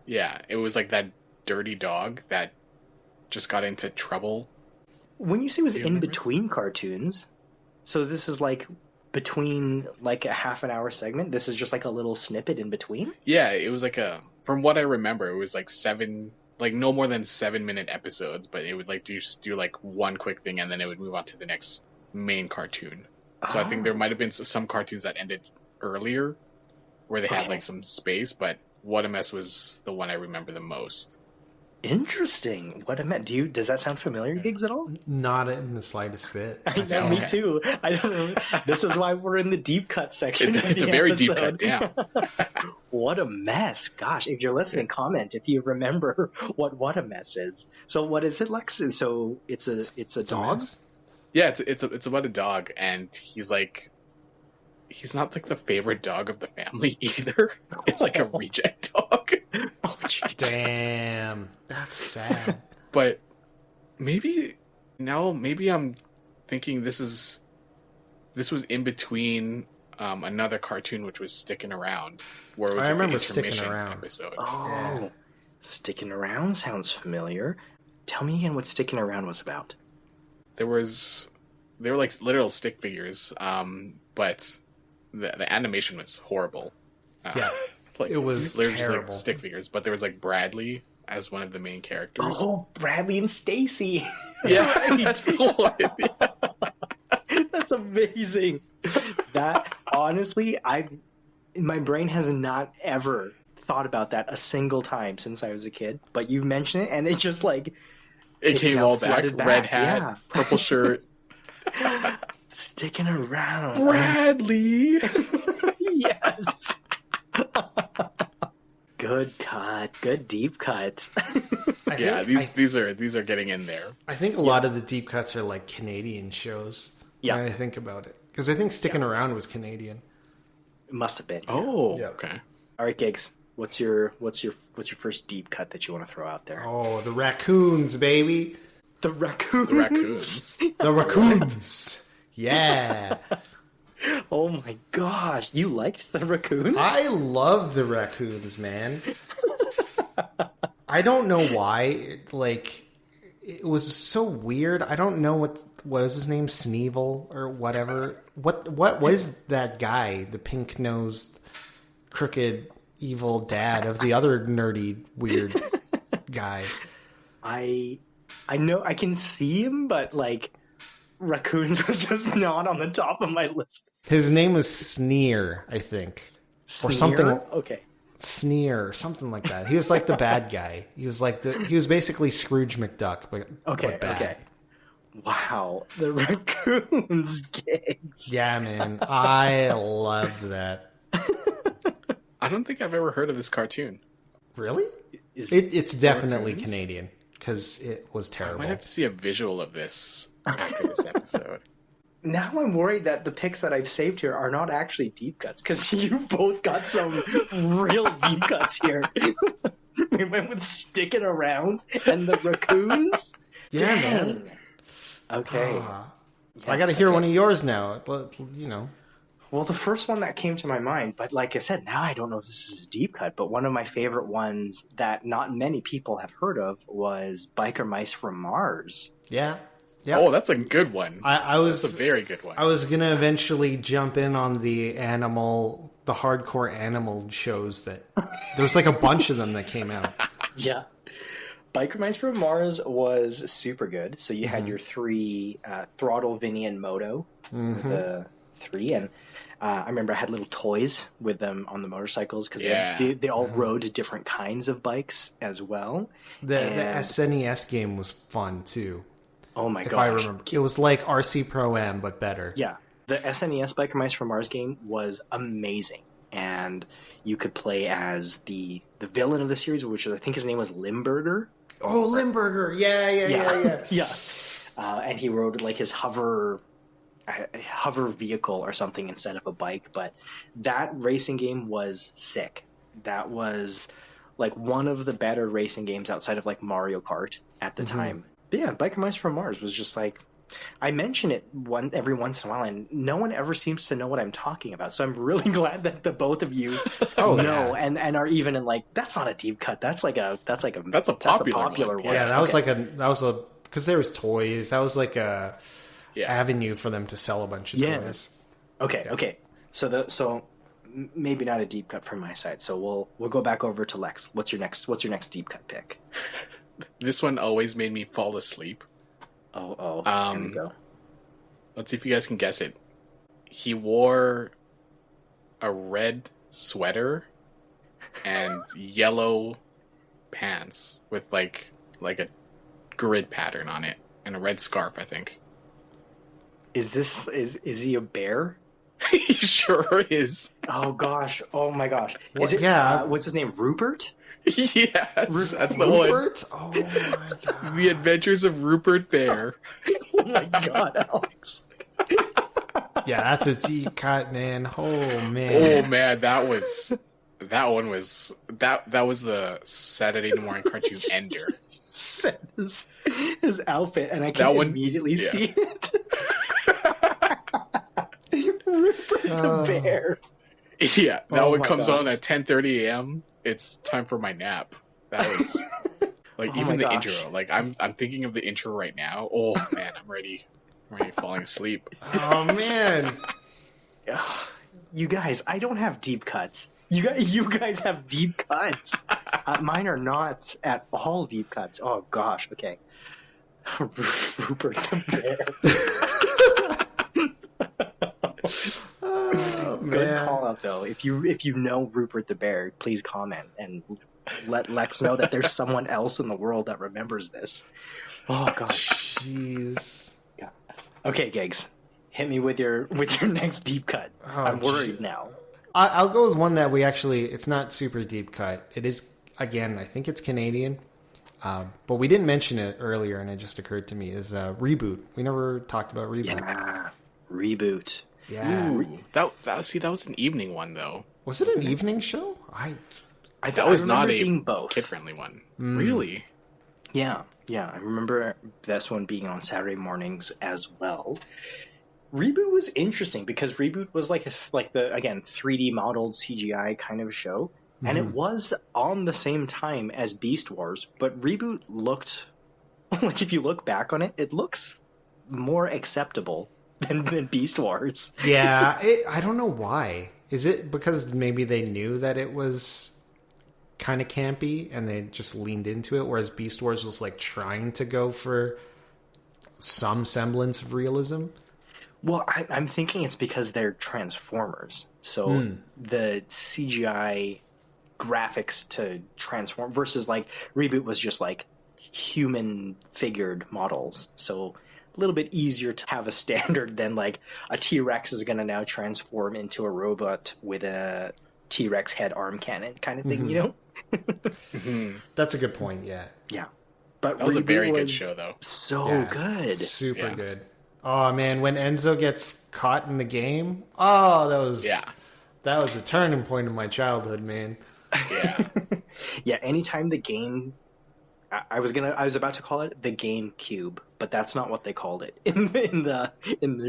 Speaker 3: Yeah, it was like that dirty dog that just got into trouble.
Speaker 1: When you say it was
Speaker 3: Do you
Speaker 1: in
Speaker 3: remember?
Speaker 1: between cartoons, so this is like between like a half an hour segment? This is just like a little snippet in between?
Speaker 3: Yeah, it was like from what I remember, it was like no more than 7-minute episodes, but it would like do like one quick thing and then it would move on to the next main cartoon. So I think there might have been some cartoons that ended earlier where they had
Speaker 1: Okay.
Speaker 3: like some space, but What a Mess was the one I remember the most.
Speaker 1: Interesting. What a mess. Does that sound familiar, Gigs, at all?
Speaker 2: Not in the slightest bit.
Speaker 1: I know,
Speaker 3: Okay.
Speaker 1: me too. I don't know. This is why we're in the deep cut section.
Speaker 3: It's,
Speaker 1: of
Speaker 3: it's a
Speaker 1: the
Speaker 3: very deep cut
Speaker 1: episode.
Speaker 3: down.
Speaker 1: What a mess. Gosh, if you're listening, comment if you remember what a mess is. So what is it, Lex? So it's a dog?
Speaker 2: mess.
Speaker 3: Yeah, it's about a dog, and he's not like the favorite dog of the family either. It's like a reject dog.
Speaker 1: Oh, jeez.
Speaker 2: Damn. That's sad.
Speaker 3: But maybe I'm thinking this was in between another cartoon which was Sticking Around, where it was
Speaker 2: I
Speaker 3: like
Speaker 2: remember
Speaker 3: an
Speaker 2: Sticking
Speaker 3: intermission
Speaker 2: Around.
Speaker 3: episode.
Speaker 1: Oh,
Speaker 2: Yeah.
Speaker 1: Sticking Around sounds familiar. Tell me again what Sticking Around was about.
Speaker 3: They were like literal stick figures, but the animation was horrible.
Speaker 2: Yeah.
Speaker 3: Like,
Speaker 2: It was
Speaker 3: literally just,
Speaker 2: terrible.
Speaker 3: like stick figures, but there was like Bradley as one of the main characters.
Speaker 1: Oh, Bradley and Stacy.
Speaker 3: yeah, that's the one.
Speaker 1: That's amazing. That honestly, my brain has not ever thought about that a single time since I was a kid. But you mentioned it, and it just like
Speaker 3: It
Speaker 1: it's
Speaker 3: came
Speaker 1: now
Speaker 3: all back.
Speaker 1: flooded
Speaker 3: Red hat,
Speaker 1: yeah.
Speaker 3: purple shirt.
Speaker 1: Sticking around.
Speaker 3: Bradley.
Speaker 1: Yes. Good cut. Good deep cut.
Speaker 3: Yeah, these are getting in there.
Speaker 2: I think a lot of the deep cuts are like Canadian shows.
Speaker 1: Yeah.
Speaker 2: When I think about it, because I think Sticking Around was Canadian.
Speaker 1: It must have been.
Speaker 3: Oh,
Speaker 2: Yeah.
Speaker 3: okay.
Speaker 1: All right, Gigs. What's your first deep cut that you want to throw out there?
Speaker 2: Oh, the raccoons, baby.
Speaker 1: The raccoons.
Speaker 3: The raccoons.
Speaker 2: The raccoons. Yeah.
Speaker 1: Oh my gosh, you liked the raccoons?
Speaker 2: I love the raccoons, man. I don't know why. Like, it was so weird. I don't know what is his name, Sneevil or whatever. What was that guy? The pink nosed, crooked, evil dad of the other nerdy, weird guy.
Speaker 1: I know I can see him, but like raccoons was just not on the top of my list.
Speaker 2: His name was Sneer, I think, or
Speaker 1: Sneer?
Speaker 2: something.
Speaker 1: Okay.
Speaker 2: Sneer, or something like that. He was like the bad guy. He was basically Scrooge McDuck, but
Speaker 1: Okay.
Speaker 2: bad.
Speaker 1: Okay. Wow, the raccoons Gigs.
Speaker 2: Yeah, man, I love that.
Speaker 3: I don't think I've ever heard of this cartoon.
Speaker 2: Really?
Speaker 1: Is
Speaker 2: It's definitely
Speaker 1: raccoons?
Speaker 2: Canadian because it was
Speaker 3: I
Speaker 2: terrible.
Speaker 3: might have to see a visual of this after this episode.
Speaker 1: Now I'm worried that the picks that I've saved here are not actually deep cuts, because you both got some real deep cuts here. We went with Sticking Around and the raccoons.
Speaker 2: Yeah,
Speaker 1: Dang.
Speaker 2: man.
Speaker 1: Okay.
Speaker 2: I got to hear one of yours now. But
Speaker 1: Well, the first one that came to my mind, but like I said, now I don't know if this is a deep cut, but one of my favorite ones that not many people have heard of was Biker Mice from Mars.
Speaker 2: Yeah. Yeah.
Speaker 3: Oh, that's a good one.
Speaker 2: That's
Speaker 3: a very good one.
Speaker 2: I was gonna eventually jump in on the hardcore animal shows that there was like a bunch of them that came out.
Speaker 1: Yeah. Biker Mice from Mars was super good. So you had your three, Throttle, Vinny, and Moto, the three, and I remember I had little toys with them on the motorcycles because they all rode different kinds of bikes as well.
Speaker 2: The SNES game was fun too.
Speaker 1: Oh my gosh.
Speaker 2: If I remember. It was like RC Pro-Am, but better.
Speaker 1: Yeah. The SNES Biker Mice from Mars game was amazing. And you could play as the villain of the series, which I think his name was Limburger.
Speaker 2: Oh, Limburger. Yeah.
Speaker 1: Yeah. And he rode like his hover vehicle or something instead of a bike. But that racing game was sick. That was like one of the better racing games outside of like Mario Kart at the time. But yeah, Biker Mice from Mars was just like, I mention it every once in a while, and no one ever seems to know what I'm talking about. So I'm really glad that the both of you know and are even in like, that's not a deep cut. That's a popular one.
Speaker 2: Yeah, that was because there was toys. That was like a avenue for them to sell a bunch of toys.
Speaker 1: Okay. So maybe not a deep cut from my side. So we'll go back over to Lex. What's your next deep cut pick?
Speaker 3: This one always made me fall asleep.
Speaker 1: Here we go.
Speaker 3: Let's see if you guys can guess it. He wore a red sweater and yellow pants with like a grid pattern on it and a red scarf, I think.
Speaker 1: Is he a bear?
Speaker 3: He sure is.
Speaker 1: Oh gosh. Oh my gosh. Is it what's his name? Rupert?
Speaker 3: Yes, that's the
Speaker 2: Rupert?
Speaker 3: one.
Speaker 2: Oh my god.
Speaker 3: The Adventures of Rupert Bear.
Speaker 1: Oh my god, Alex.
Speaker 2: Yeah, that's a deep cut, man. Oh man.
Speaker 3: Oh man, that was the Saturday morning cartoon ender.
Speaker 1: His outfit, and I can immediately see it. Rupert the Bear.
Speaker 3: Yeah, that one comes on at 10:30 a.m. It's time for my nap. That was like even the intro. Like I'm thinking of the intro right now. Oh man, I'm ready. I'm already falling asleep.
Speaker 2: Oh man.
Speaker 1: You guys, I don't have deep cuts. You guys have deep cuts. Mine are not at all deep cuts. Oh gosh. Okay. Rupert the Bear. Good call out though. If you know Rupert the Bear, please comment and let Lex know that there's someone else in the world that remembers this. Oh gosh.
Speaker 2: Jeez.
Speaker 1: God. Okay, Gigs. Hit me with your next deep cut. I'm worried now.
Speaker 2: I'll go with one that it's not super deep cut. It is, again, I think it's Canadian. But we didn't mention it earlier, and it just occurred to me, is Reboot. We never talked about Reboot.
Speaker 1: Yeah, Reboot.
Speaker 2: Yeah.
Speaker 3: Ooh, that was an evening one, though.
Speaker 2: Was it an evening show?
Speaker 3: That was not a
Speaker 1: both.
Speaker 3: kid-friendly one. Really?
Speaker 1: Yeah. I remember this one being on Saturday mornings as well. Reboot was interesting because Reboot was like the, again, 3D modeled CGI kind of show. And it was on the same time as Beast Wars, but Reboot looked, like if you look back on it, it looks more acceptable than Beast Wars.
Speaker 2: Yeah, I don't know why. Is it because maybe they knew that it was kind of campy and they just leaned into it, whereas Beast Wars was like trying to go for some semblance of realism?
Speaker 1: Well, I'm thinking it's because they're Transformers. So the CGI graphics to transform versus like Reboot was just like human figured models. So a little bit easier to have a standard than like a T-Rex is going to now transform into a robot with a T-Rex head arm cannon kind of thing, you know?
Speaker 2: That's a good point, yeah.
Speaker 1: Yeah. But
Speaker 3: that was a very good show, though.
Speaker 1: So good.
Speaker 2: Super good. Oh, man, when Enzo gets caught in the game, that was a turning point in my childhood, man.
Speaker 3: Yeah.
Speaker 1: Yeah, anytime the game... I was about to call it the Game Cube, but that's not what they called it in the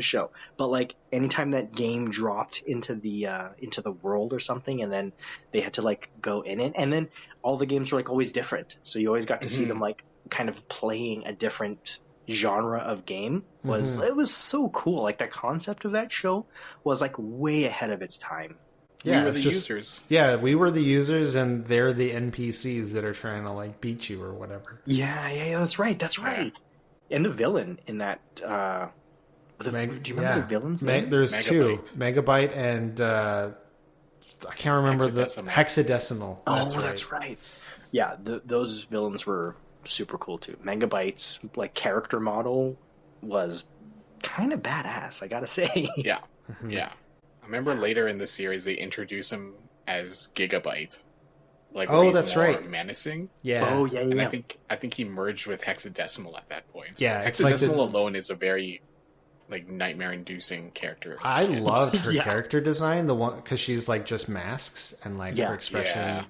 Speaker 1: show. But like anytime that game dropped into the world or something, and then they had to like go in it, and then all the games were like always different. So you always got to see them like kind of playing a different genre of game. It was so cool. Like the concept of that show was like way ahead of its time.
Speaker 2: Yeah,
Speaker 3: we were the users.
Speaker 2: Yeah, we were the users, and they're the NPCs that are trying to like beat you or whatever.
Speaker 1: Yeah, that's right. And the villain in that. Do you remember the villain's name?
Speaker 2: There's
Speaker 3: Megabyte.
Speaker 2: two, Megabyte and I can't remember the Hexadecimal.
Speaker 1: Oh, that's right. Yeah, those villains were super cool too. Megabyte's like character model was kind of badass, I gotta say.
Speaker 3: Yeah. I remember later in the series they introduce him as Gigabyte. Like,
Speaker 2: that's right.
Speaker 3: Menacing.
Speaker 2: Yeah.
Speaker 1: Oh yeah.
Speaker 3: And I think he merged with Hexadecimal at that point.
Speaker 2: Yeah, it's
Speaker 3: Hexadecimal
Speaker 2: like
Speaker 3: alone is a very like nightmare-inducing character.
Speaker 2: I loved her character design, the one because she's like just masks and like her expression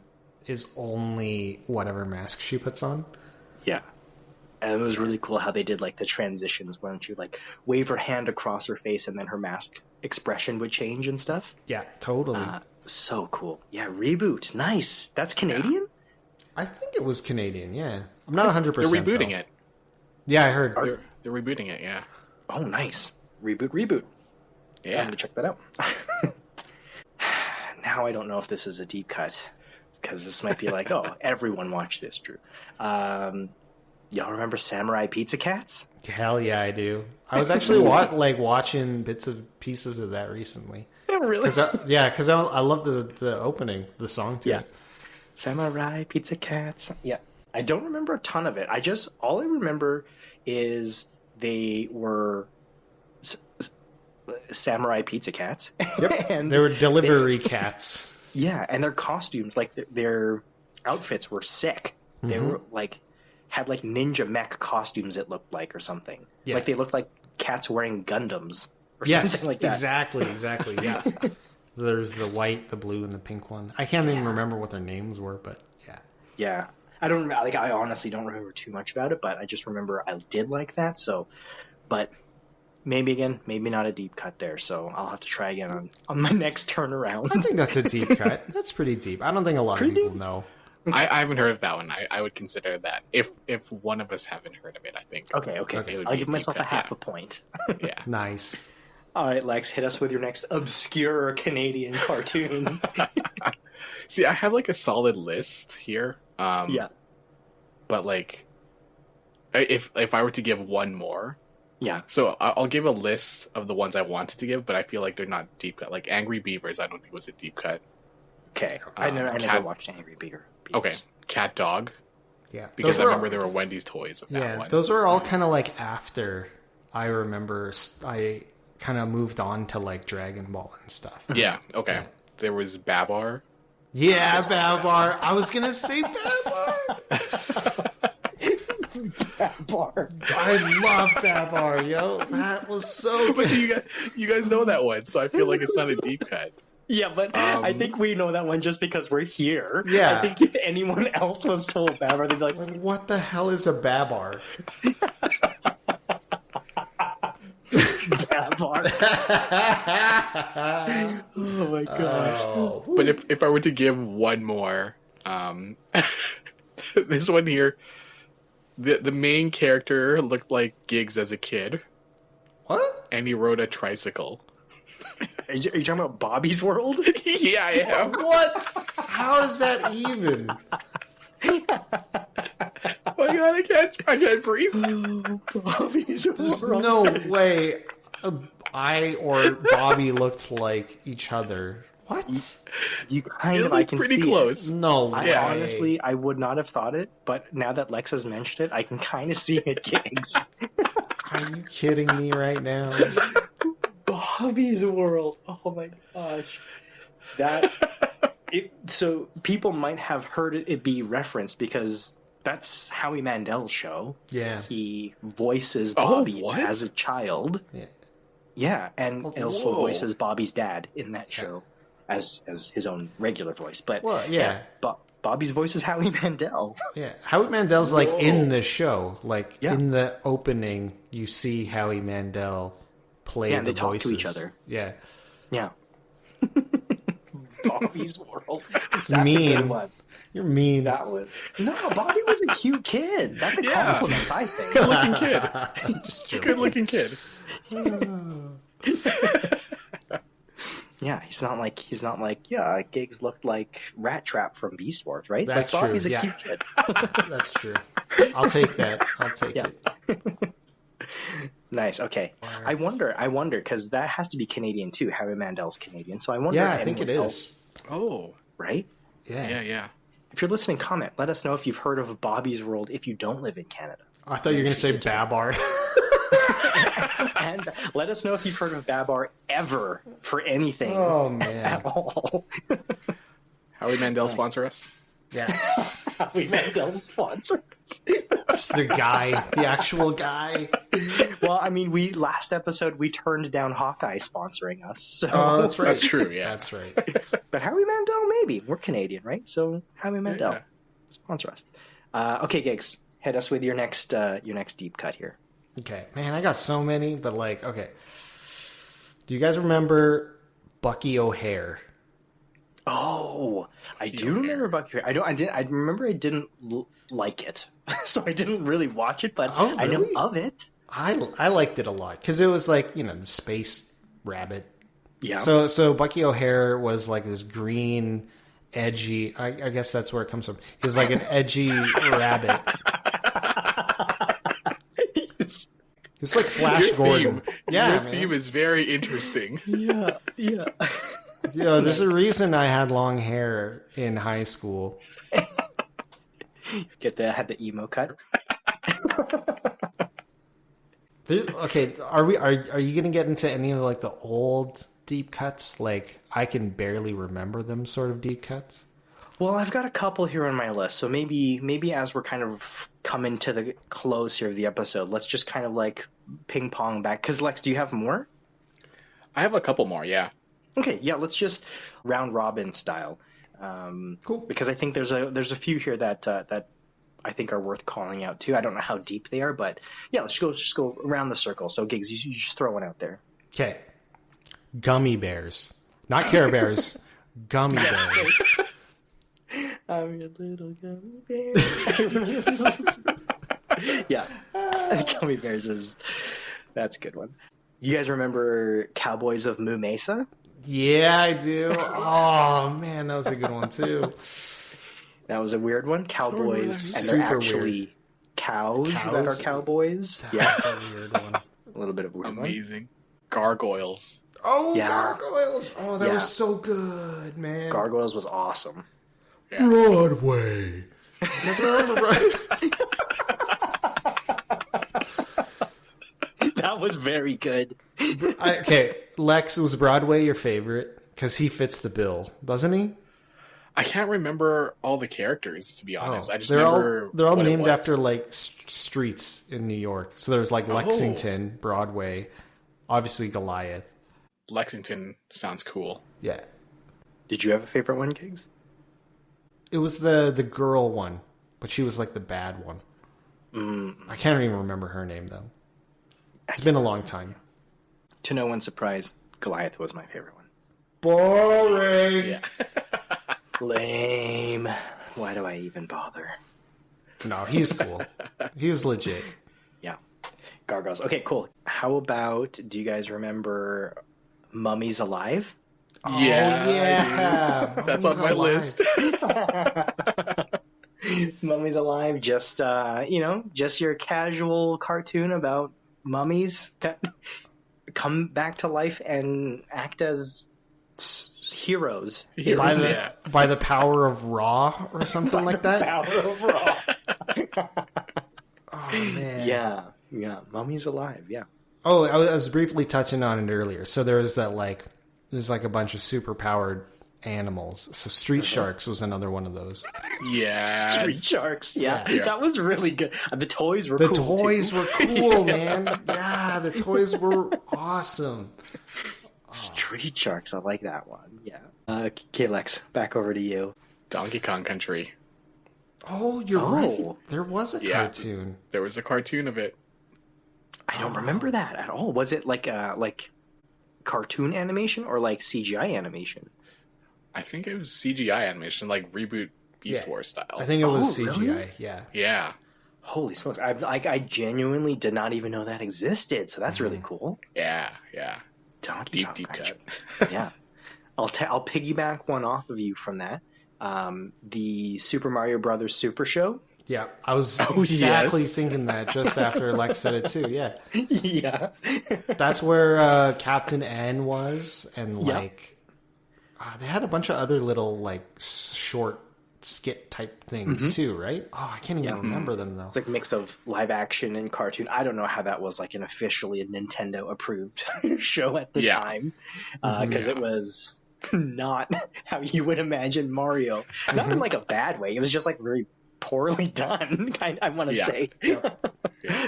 Speaker 2: is only whatever mask she puts on.
Speaker 1: Yeah. And it was really cool how they did like the transitions when she would like wave her hand across her face and then her mask expression would change and stuff.
Speaker 2: Yeah, totally.
Speaker 1: So cool. Yeah, Reboot. Nice. That's Canadian?
Speaker 2: I think it was Canadian, yeah. I'm not 100%.
Speaker 3: They're rebooting it.
Speaker 2: Yeah, I heard.
Speaker 3: They're rebooting it, yeah.
Speaker 1: Oh, nice. Reboot.
Speaker 3: Yeah.
Speaker 1: I'm going to check that out. Now I don't know if this is a deep cut, because this might be like, oh, everyone watched this, Drew. Y'all remember Samurai Pizza Cats?
Speaker 2: Hell yeah, I do. I was actually watching bits of pieces of that recently.
Speaker 1: Oh, really?
Speaker 2: Because I love the opening, the song too.
Speaker 1: Yeah. Samurai Pizza Cats. Yeah. I don't remember a ton of it. All I remember is they were samurai pizza cats.
Speaker 2: Yep.
Speaker 1: And
Speaker 2: they were delivery cats.
Speaker 1: Yeah, and their costumes, like their outfits were sick. They were like had like ninja mech costumes, it looked like, or something.
Speaker 2: Yeah.
Speaker 1: Like they looked like cats wearing Gundams or something like that.
Speaker 2: Exactly. Yeah. There's the white, the blue, and the pink one. I can't even remember what their names were, but yeah.
Speaker 1: Yeah. I honestly don't remember too much about it, but I just remember I did like that. So, but maybe not a deep cut there. So I'll have to try again on my next turnaround.
Speaker 2: I think that's a deep cut. That's pretty deep. I don't think a lot of people know.
Speaker 3: I haven't heard of that one. I would consider that. If one of us haven't heard of it, I think.
Speaker 1: Okay. I'll give myself a half a point.
Speaker 3: Yeah.
Speaker 2: Nice.
Speaker 1: All right, Lex, hit us with your next obscure Canadian cartoon.
Speaker 3: See, I have like a solid list here.
Speaker 1: Yeah.
Speaker 3: But like, if I were to give one more,
Speaker 1: yeah.
Speaker 3: So I'll give a list of the ones I wanted to give, but I feel like they're not deep cut. Like Angry Beavers, I don't think was a deep cut.
Speaker 1: Okay, I never watched Angry Beavers.
Speaker 3: Okay, Cat Dog.
Speaker 2: Yeah,
Speaker 3: because I remember there were Wendy's toys of that one.
Speaker 2: Those were all kind of like after I remember. I kind of moved on to like Dragon Ball and stuff.
Speaker 3: Yeah. Okay. There was Babar.
Speaker 2: Yeah, Babar. I was gonna say Babar.
Speaker 1: Babar.
Speaker 2: I love Babar, yo. That was so good.
Speaker 3: But you guys know that one, so I feel like it's not a deep cut.
Speaker 1: Yeah, but I think we know that one just because we're here.
Speaker 2: Yeah.
Speaker 1: I think if anyone else was told Babar, they'd be like,
Speaker 2: what the hell is a Babar?
Speaker 1: Babar. Oh my god.
Speaker 3: But if I were to give one more, this one here, the main character looked like Giggs as a kid.
Speaker 2: What?
Speaker 3: And he rode a tricycle.
Speaker 1: Are you talking about Bobby's World?
Speaker 3: Yeah, I am.
Speaker 2: What? How is that even?
Speaker 3: Oh my god, I can't breathe.
Speaker 1: Bobby's
Speaker 2: There's
Speaker 1: World.
Speaker 2: no way I or Bobby looked like each other. What?
Speaker 1: You kind of, I can
Speaker 3: pretty
Speaker 1: see
Speaker 3: close.
Speaker 1: It.
Speaker 2: No way.
Speaker 1: Honestly, I would not have thought it, but now that Lex has mentioned it, I can kind of see it, Giggs.
Speaker 2: Are you kidding me right now?
Speaker 1: Bobby's World. Oh my gosh. So people might have heard it be referenced because that's Howie Mandel's show.
Speaker 2: Yeah.
Speaker 1: He voices Bobby
Speaker 3: what?
Speaker 1: as a child.
Speaker 2: Yeah.
Speaker 1: Yeah, and also voices Bobby's dad in that show as his own regular voice. But
Speaker 2: well, yeah.
Speaker 1: Bobby's voice is Howie Mandel.
Speaker 2: Yeah, Howie Mandel's like in the show. Like
Speaker 1: Yeah.
Speaker 2: in the opening, you see Howie Mandel play
Speaker 1: Yeah, and
Speaker 2: the
Speaker 1: they talk
Speaker 2: voices.
Speaker 1: to each other.
Speaker 2: Yeah.
Speaker 1: Yeah. Bobby's World. That's
Speaker 2: mean.
Speaker 1: a good one.
Speaker 2: You're mean.
Speaker 1: That was no. Bobby was a cute kid. That's a compliment, I think.
Speaker 3: Good looking kid. Good looking kid.
Speaker 1: Yeah, he's not like Gigs looked like Rat Trap from Beast Wars, right?
Speaker 2: That's
Speaker 1: like,
Speaker 2: true.
Speaker 1: Bobby's a
Speaker 2: Yeah.
Speaker 1: cute kid.
Speaker 2: That's true. I'll take that. I'll take
Speaker 1: Yeah.
Speaker 2: it.
Speaker 1: Nice. Okay. I wonder, because that has to be Canadian too. Howie Mandel's Canadian, so I wonder.
Speaker 2: Yeah,
Speaker 1: if
Speaker 2: I think it
Speaker 1: anyone
Speaker 2: is.
Speaker 1: else-
Speaker 3: Oh.
Speaker 1: right?
Speaker 2: Yeah.
Speaker 3: Yeah.
Speaker 1: If you're listening, comment. Let us know if you've heard of Bobby's World if you don't live in Canada.
Speaker 2: I thought you were going to say Babar.
Speaker 1: And let us know if you've heard of Babar ever for anything
Speaker 2: Oh, man.
Speaker 1: at all.
Speaker 3: Howie Mandel sponsor us.
Speaker 2: Yes.
Speaker 1: Howie Mandel's sponsor.
Speaker 2: The guy. The actual guy.
Speaker 1: Well, I mean, last episode we turned down Hawkeye sponsoring us. So.
Speaker 2: Oh, that's right.
Speaker 3: That's true, yeah.
Speaker 2: That's right.
Speaker 1: But Howie Mandel, maybe. We're Canadian, right? So Howie Mandel,
Speaker 3: Yeah.
Speaker 1: sponsor us. Okay, Gigs, hit us with your next deep cut here.
Speaker 2: Okay. Man, I got so many, but like, okay. Do you guys remember Bucky O'Hare?
Speaker 1: Oh, I do remember Bucky. I remember I didn't like it, so I didn't really watch it. But
Speaker 2: Oh,
Speaker 1: I know
Speaker 2: really?
Speaker 1: of it.
Speaker 2: I liked it a lot because it was like, the space rabbit.
Speaker 1: Yeah.
Speaker 2: So Bucky O'Hare was like this green, edgy. I guess that's where it comes from. He was like an edgy rabbit. It's like Flash Gordon.
Speaker 3: Your
Speaker 2: man.
Speaker 3: theme is very interesting.
Speaker 1: yeah.
Speaker 2: There's a reason I had long hair in high school.
Speaker 1: Had the emo cut.
Speaker 2: Are you gonna get into any of like the old deep cuts? Like I can barely remember them sort of deep cuts.
Speaker 1: Well, I've got a couple here on my list, so maybe as we're kind of coming to the close here of the episode, let's just kind of like ping pong back. Because Lex, do you have more?
Speaker 3: I have a couple more, yeah.
Speaker 1: Okay, yeah, let's just round robin style.
Speaker 2: Cool.
Speaker 1: Because I think there's a few here that I think are worth calling out too. I don't know how deep they are, but yeah, let's just go around the circle. So Gigs, you just throw one out there.
Speaker 2: Okay. Gummy bears, not Care Bears. Gummy bears.
Speaker 1: I'm your little gummy bear. Yeah, gummy bears that's a good one. You guys remember Cowboys of Moo Mesa?
Speaker 2: Yeah, I do. Oh man, that was a good one too.
Speaker 1: That was a weird one. Cowboys, and
Speaker 2: Super
Speaker 1: they're actually
Speaker 2: weird.
Speaker 1: cows that are
Speaker 2: Cows?
Speaker 1: cowboys.
Speaker 2: Yeah,
Speaker 1: Yeah,
Speaker 2: that's a weird one.
Speaker 1: a little bit of a weird one.
Speaker 3: Amazing. Gargoyles.
Speaker 2: Oh,
Speaker 1: Yeah.
Speaker 2: gargoyles! Oh, that
Speaker 1: Yeah.
Speaker 2: was so good, man.
Speaker 1: Gargoyles was awesome.
Speaker 3: Yeah.
Speaker 2: Broadway. That's what I remember, right?
Speaker 1: That was very good.
Speaker 2: Okay, Lex, was Broadway your favorite? Because he fits the bill, doesn't he?
Speaker 3: I can't remember all the characters, to be honest. I just
Speaker 2: they're
Speaker 3: remember
Speaker 2: all
Speaker 3: what it
Speaker 2: named
Speaker 3: was.
Speaker 2: after like streets in New York. So there's like Lexington, Broadway, obviously Goliath.
Speaker 3: Lexington sounds cool.
Speaker 2: Yeah,
Speaker 1: Did you have a favorite one, Gigs?
Speaker 2: it was the girl one, but she was like the bad one. I can't even remember her name though. It's been a long time.
Speaker 1: To no one's surprise, Goliath was my favorite one.
Speaker 2: Boring.
Speaker 3: Yeah.
Speaker 1: Lame. Why do I even bother?
Speaker 2: No, he's cool. He was legit.
Speaker 1: Yeah. Gargoyles. Okay, cool. How about, do you guys remember Mummies Alive?
Speaker 3: Yeah.
Speaker 2: Oh, yeah.
Speaker 3: That's on my list.
Speaker 1: Mummies Alive, just just your casual cartoon about mummies that come back to life and act as heroes.
Speaker 2: By the
Speaker 3: Yeah.
Speaker 2: by the power of Raw or something like that.
Speaker 1: Power of Raw.
Speaker 2: Oh man.
Speaker 1: Yeah. Mummies Alive. Yeah.
Speaker 2: Oh, I was briefly touching on it earlier. So there's a bunch of super powered animals. So Street Sharks was another one of those.
Speaker 3: Yeah.
Speaker 1: Street Sharks. Yeah.
Speaker 3: Yeah.
Speaker 1: That was really good. The toys were
Speaker 2: The
Speaker 1: cool.
Speaker 2: toys
Speaker 1: too.
Speaker 2: were cool, man. Yeah, the toys were awesome.
Speaker 1: Street Sharks. I like that one. Yeah. Okay, Lex, back over to you.
Speaker 3: Donkey Kong Country.
Speaker 2: Oh, you're right. There was a
Speaker 3: Yeah.
Speaker 2: cartoon.
Speaker 3: There was a cartoon of it.
Speaker 1: I don't remember that at all. Was it like cartoon animation or like CGI animation?
Speaker 3: I think it was CGI animation, like reboot Beast
Speaker 2: Yeah.
Speaker 3: Wars style.
Speaker 2: I think it was CGI.
Speaker 1: Really?
Speaker 2: Yeah.
Speaker 3: Yeah.
Speaker 1: Holy smokes! I genuinely did not even know that existed. So that's really cool.
Speaker 3: Yeah. Yeah.
Speaker 1: Donkey Kong
Speaker 3: Deep
Speaker 1: Country.
Speaker 3: cut.
Speaker 1: Yeah, I'll piggyback one off of you from that. The Super Mario Brothers Super Show.
Speaker 2: Yeah, I was
Speaker 3: Oh,
Speaker 2: exactly
Speaker 3: yes.
Speaker 2: thinking that just after Lex said it too. Yeah,
Speaker 1: Yeah,
Speaker 2: that's where Captain N was, and
Speaker 1: Yep.
Speaker 2: like they had a bunch of other little like short skit type things too, right? Oh, I can't even remember them though.
Speaker 1: it's like mixed of live action and cartoon. I don't know how that was like an officially Nintendo approved show at the
Speaker 3: Yeah.
Speaker 1: time, because it was not how you would imagine Mario. Not in like a bad way. It was just like very poorly done. I want to
Speaker 3: Yeah.
Speaker 1: say.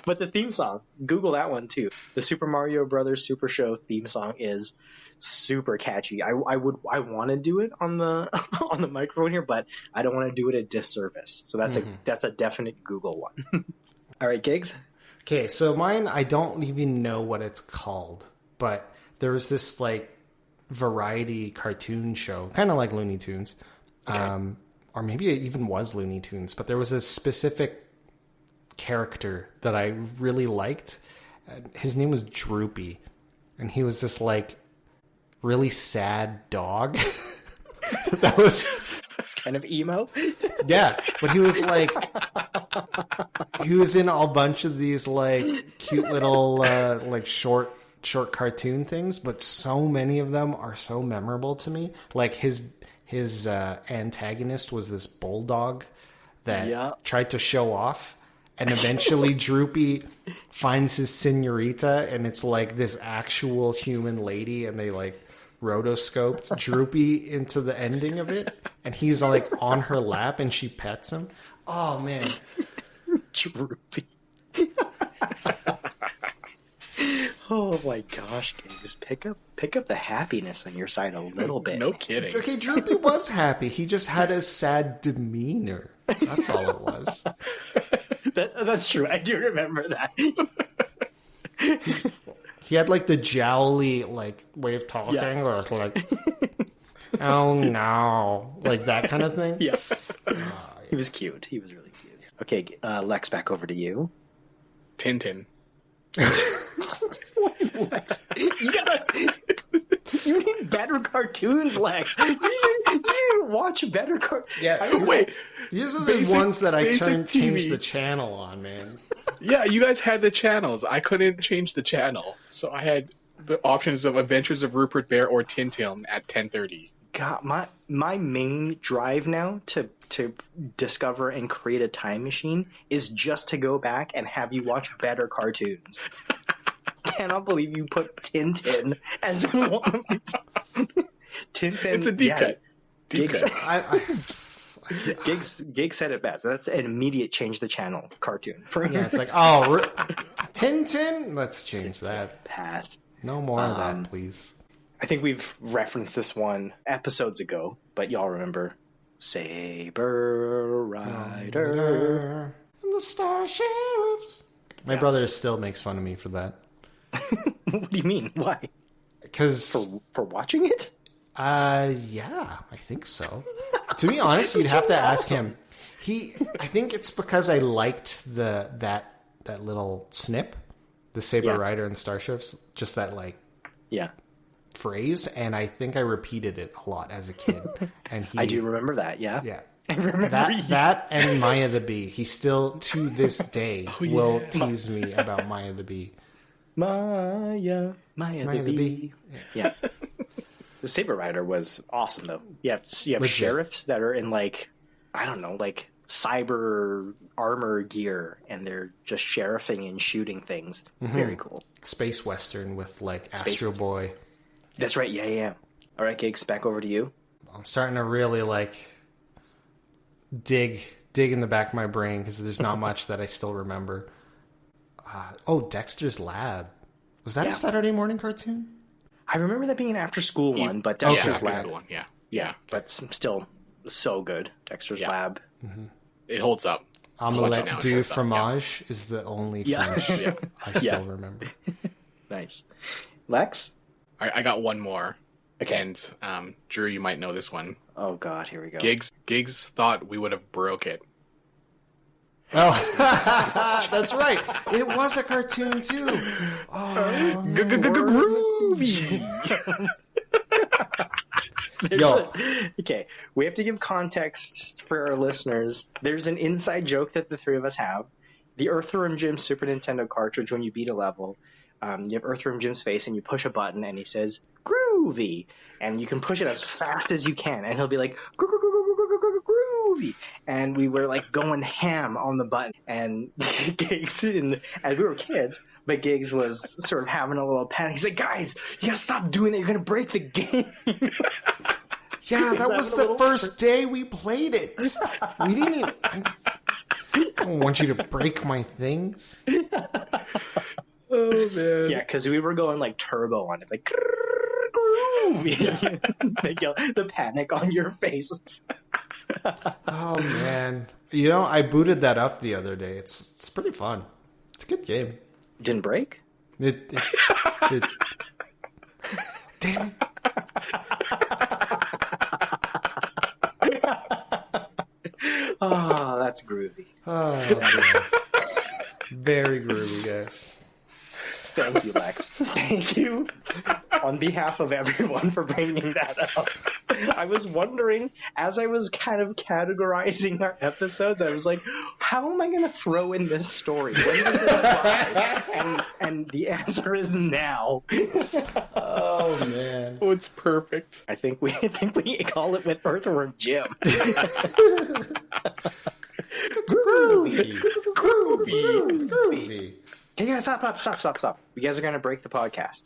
Speaker 1: But the theme song, Google that one too. The Super Mario Brothers Super Show theme song is super catchy. I want to do it on the on the microphone here, but I don't want to do it a disservice. So that's a definite Google one. All right, Gigs.
Speaker 2: Okay, so mine, I don't even know what it's called, but there was this like variety cartoon show, kind of like Looney Tunes, or maybe it even was Looney Tunes, but there was a specific character that I really liked. His name was Droopy, and he was this like really sad dog. That was
Speaker 1: Kind of emo.
Speaker 2: yeah, but he was like he was in a bunch of these like cute little like short cartoon things, but so many of them are so memorable to me. Like his antagonist was this bulldog that tried to show off, and eventually Droopy finds his senorita, and it's like this actual human lady, and they like rotoscoped Droopy into the ending of it, and he's like on her lap and she pets him. Oh man.
Speaker 1: Droopy. Oh my gosh, Gigs. Pick up the happiness on your side a little bit.
Speaker 3: No kidding.
Speaker 2: Okay, Droopy was happy. He just had a sad demeanor. That's all it was.
Speaker 1: That's true. I do remember that.
Speaker 2: He had like the jowly like way of talking, or like, oh no, like that kind of thing.
Speaker 1: Yeah. He was cute. He was really cute. Okay, Lex, back over to you.
Speaker 3: Tintin.
Speaker 1: You need better cartoons, Lex. You need to watch better cartoons.
Speaker 2: Yeah,
Speaker 3: Wait.
Speaker 2: these are the
Speaker 3: Basic-
Speaker 2: ones that I
Speaker 3: basic
Speaker 2: changed
Speaker 3: TV.
Speaker 2: the channel on, man.
Speaker 3: Yeah, you guys had the channels. I couldn't change the channel, so I had the options of Adventures of Rupert Bear or Tintin at 10:30.
Speaker 1: God, my main drive now to discover and create a time machine is just to go back and have you watch better cartoons. Cannot believe you put Tintin as one. Tintin.
Speaker 3: It's a deep cut. Deep
Speaker 1: Gigs,
Speaker 3: cut.
Speaker 1: Gigs said it best. That's an immediate change the channel cartoon for him.
Speaker 2: Yeah, it's like, oh, Tintin. Let's change that.
Speaker 1: Past.
Speaker 2: No more of that, please.
Speaker 1: I think we've referenced this one episodes ago, but y'all remember Saber Rider.
Speaker 2: And the Star Sheriffs. My brother still makes fun of me for that.
Speaker 1: What do you mean? Why?
Speaker 2: Because
Speaker 1: For watching it?
Speaker 2: yeah, I think so. To be honest, you'd have to ask him. I think it's because I liked that little snip, the Saber Rider and Starships, just that like
Speaker 1: Yeah.
Speaker 2: phrase, and I think I repeated it a lot as a kid. And
Speaker 1: I do remember that, yeah.
Speaker 2: Yeah.
Speaker 1: I remember
Speaker 2: That and Maya the Bee. He still, to this day, will tease me about Maya the Bee.
Speaker 1: Maya the
Speaker 2: the
Speaker 1: Bee.
Speaker 2: Bee.
Speaker 1: Yeah. The Saber Rider was awesome, though. You have
Speaker 2: Legit.
Speaker 1: sheriffs that are in, like, I don't know, like cyber armor gear, and they're just sheriffing and shooting things. Very cool.
Speaker 2: Space Western with, like, Astro Boy.
Speaker 1: That's right, yeah. All right, Gigs, back over to you.
Speaker 2: I'm starting to really, like, dig in the back of my brain because there's not much that I still remember. Dexter's Lab. Was that a Saturday morning cartoon?
Speaker 1: I remember that being an after-school one, but
Speaker 3: Yeah,
Speaker 1: Dexter's
Speaker 3: after
Speaker 1: Lab.
Speaker 3: school one. Yeah.
Speaker 1: Yeah, but still So good. Dexter's Lab.
Speaker 3: It holds up.
Speaker 2: Omelette du fromage is the only French I still remember.
Speaker 1: Nice. Lex?
Speaker 3: I got one more.
Speaker 1: Okay.
Speaker 3: And Drew, you might know this one.
Speaker 1: Oh god, here we go.
Speaker 3: Gigs thought we would have broke it.
Speaker 2: Oh, that's right. It was a cartoon too. Oh,
Speaker 3: Groovy.
Speaker 1: Okay, we have to give context for our listeners. There's an inside joke that the three of us have. The Earthworm Jim Super Nintendo cartridge, when you beat a level, you have Earthworm Jim's face and you push a button and he says, groovy. And you can push it as fast as you can. And he'll be like, groovy. And we were like going ham on the button. And Gigs, as we were kids, but Gigs was sort of having a little panic. He's like, guys, you gotta stop doing that. You're gonna break the game.
Speaker 2: Yeah, that was the first day we played it. We didn't even... I don't want you to break my things.
Speaker 3: Oh, man.
Speaker 1: Yeah, because we were going like turbo on it. Like, groovy. The panic on your faces.
Speaker 2: Oh, man. You know, I booted that up the other day. It's pretty fun. It's a good game.
Speaker 1: Didn't break?
Speaker 2: It damn it.
Speaker 1: Oh, that's groovy.
Speaker 2: Oh, man. Very groovy, guys.
Speaker 1: Thank you, Lex. Thank you on behalf of everyone for bringing that up. I was wondering, as I was kind of categorizing our episodes, I was like, how am I going to throw in this story? When does it apply? And the answer is now.
Speaker 2: Oh, man.
Speaker 3: Oh, it's perfect.
Speaker 1: I think we call it with Earthworm Jim.
Speaker 2: Groovy.
Speaker 1: Groovy.
Speaker 2: Groovy.
Speaker 1: Hey guys, stop. You guys are going to break the podcast.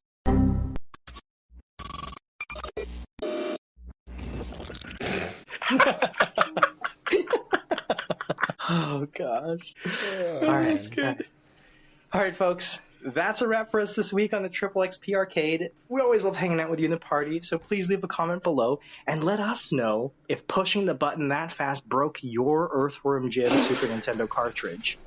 Speaker 1: Oh, gosh. All right.
Speaker 3: That's good.
Speaker 1: All right, folks. That's a wrap for us this week on the Triple XP Arcade. We always love hanging out with you in the party, so please leave a comment below and let us know if pushing the button that fast broke your Earthworm Jim Super Nintendo cartridge.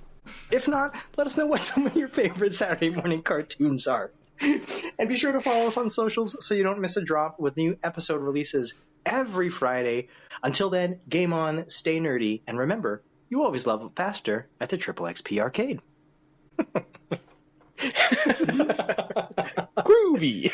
Speaker 1: If not, let us know what some of your favorite Saturday morning cartoons are. And be sure to follow us on socials so you don't miss a drop with new episode releases every Friday. Until then, game on, stay nerdy, and remember, you always level faster at the Triple XP Arcade.
Speaker 3: Groovy.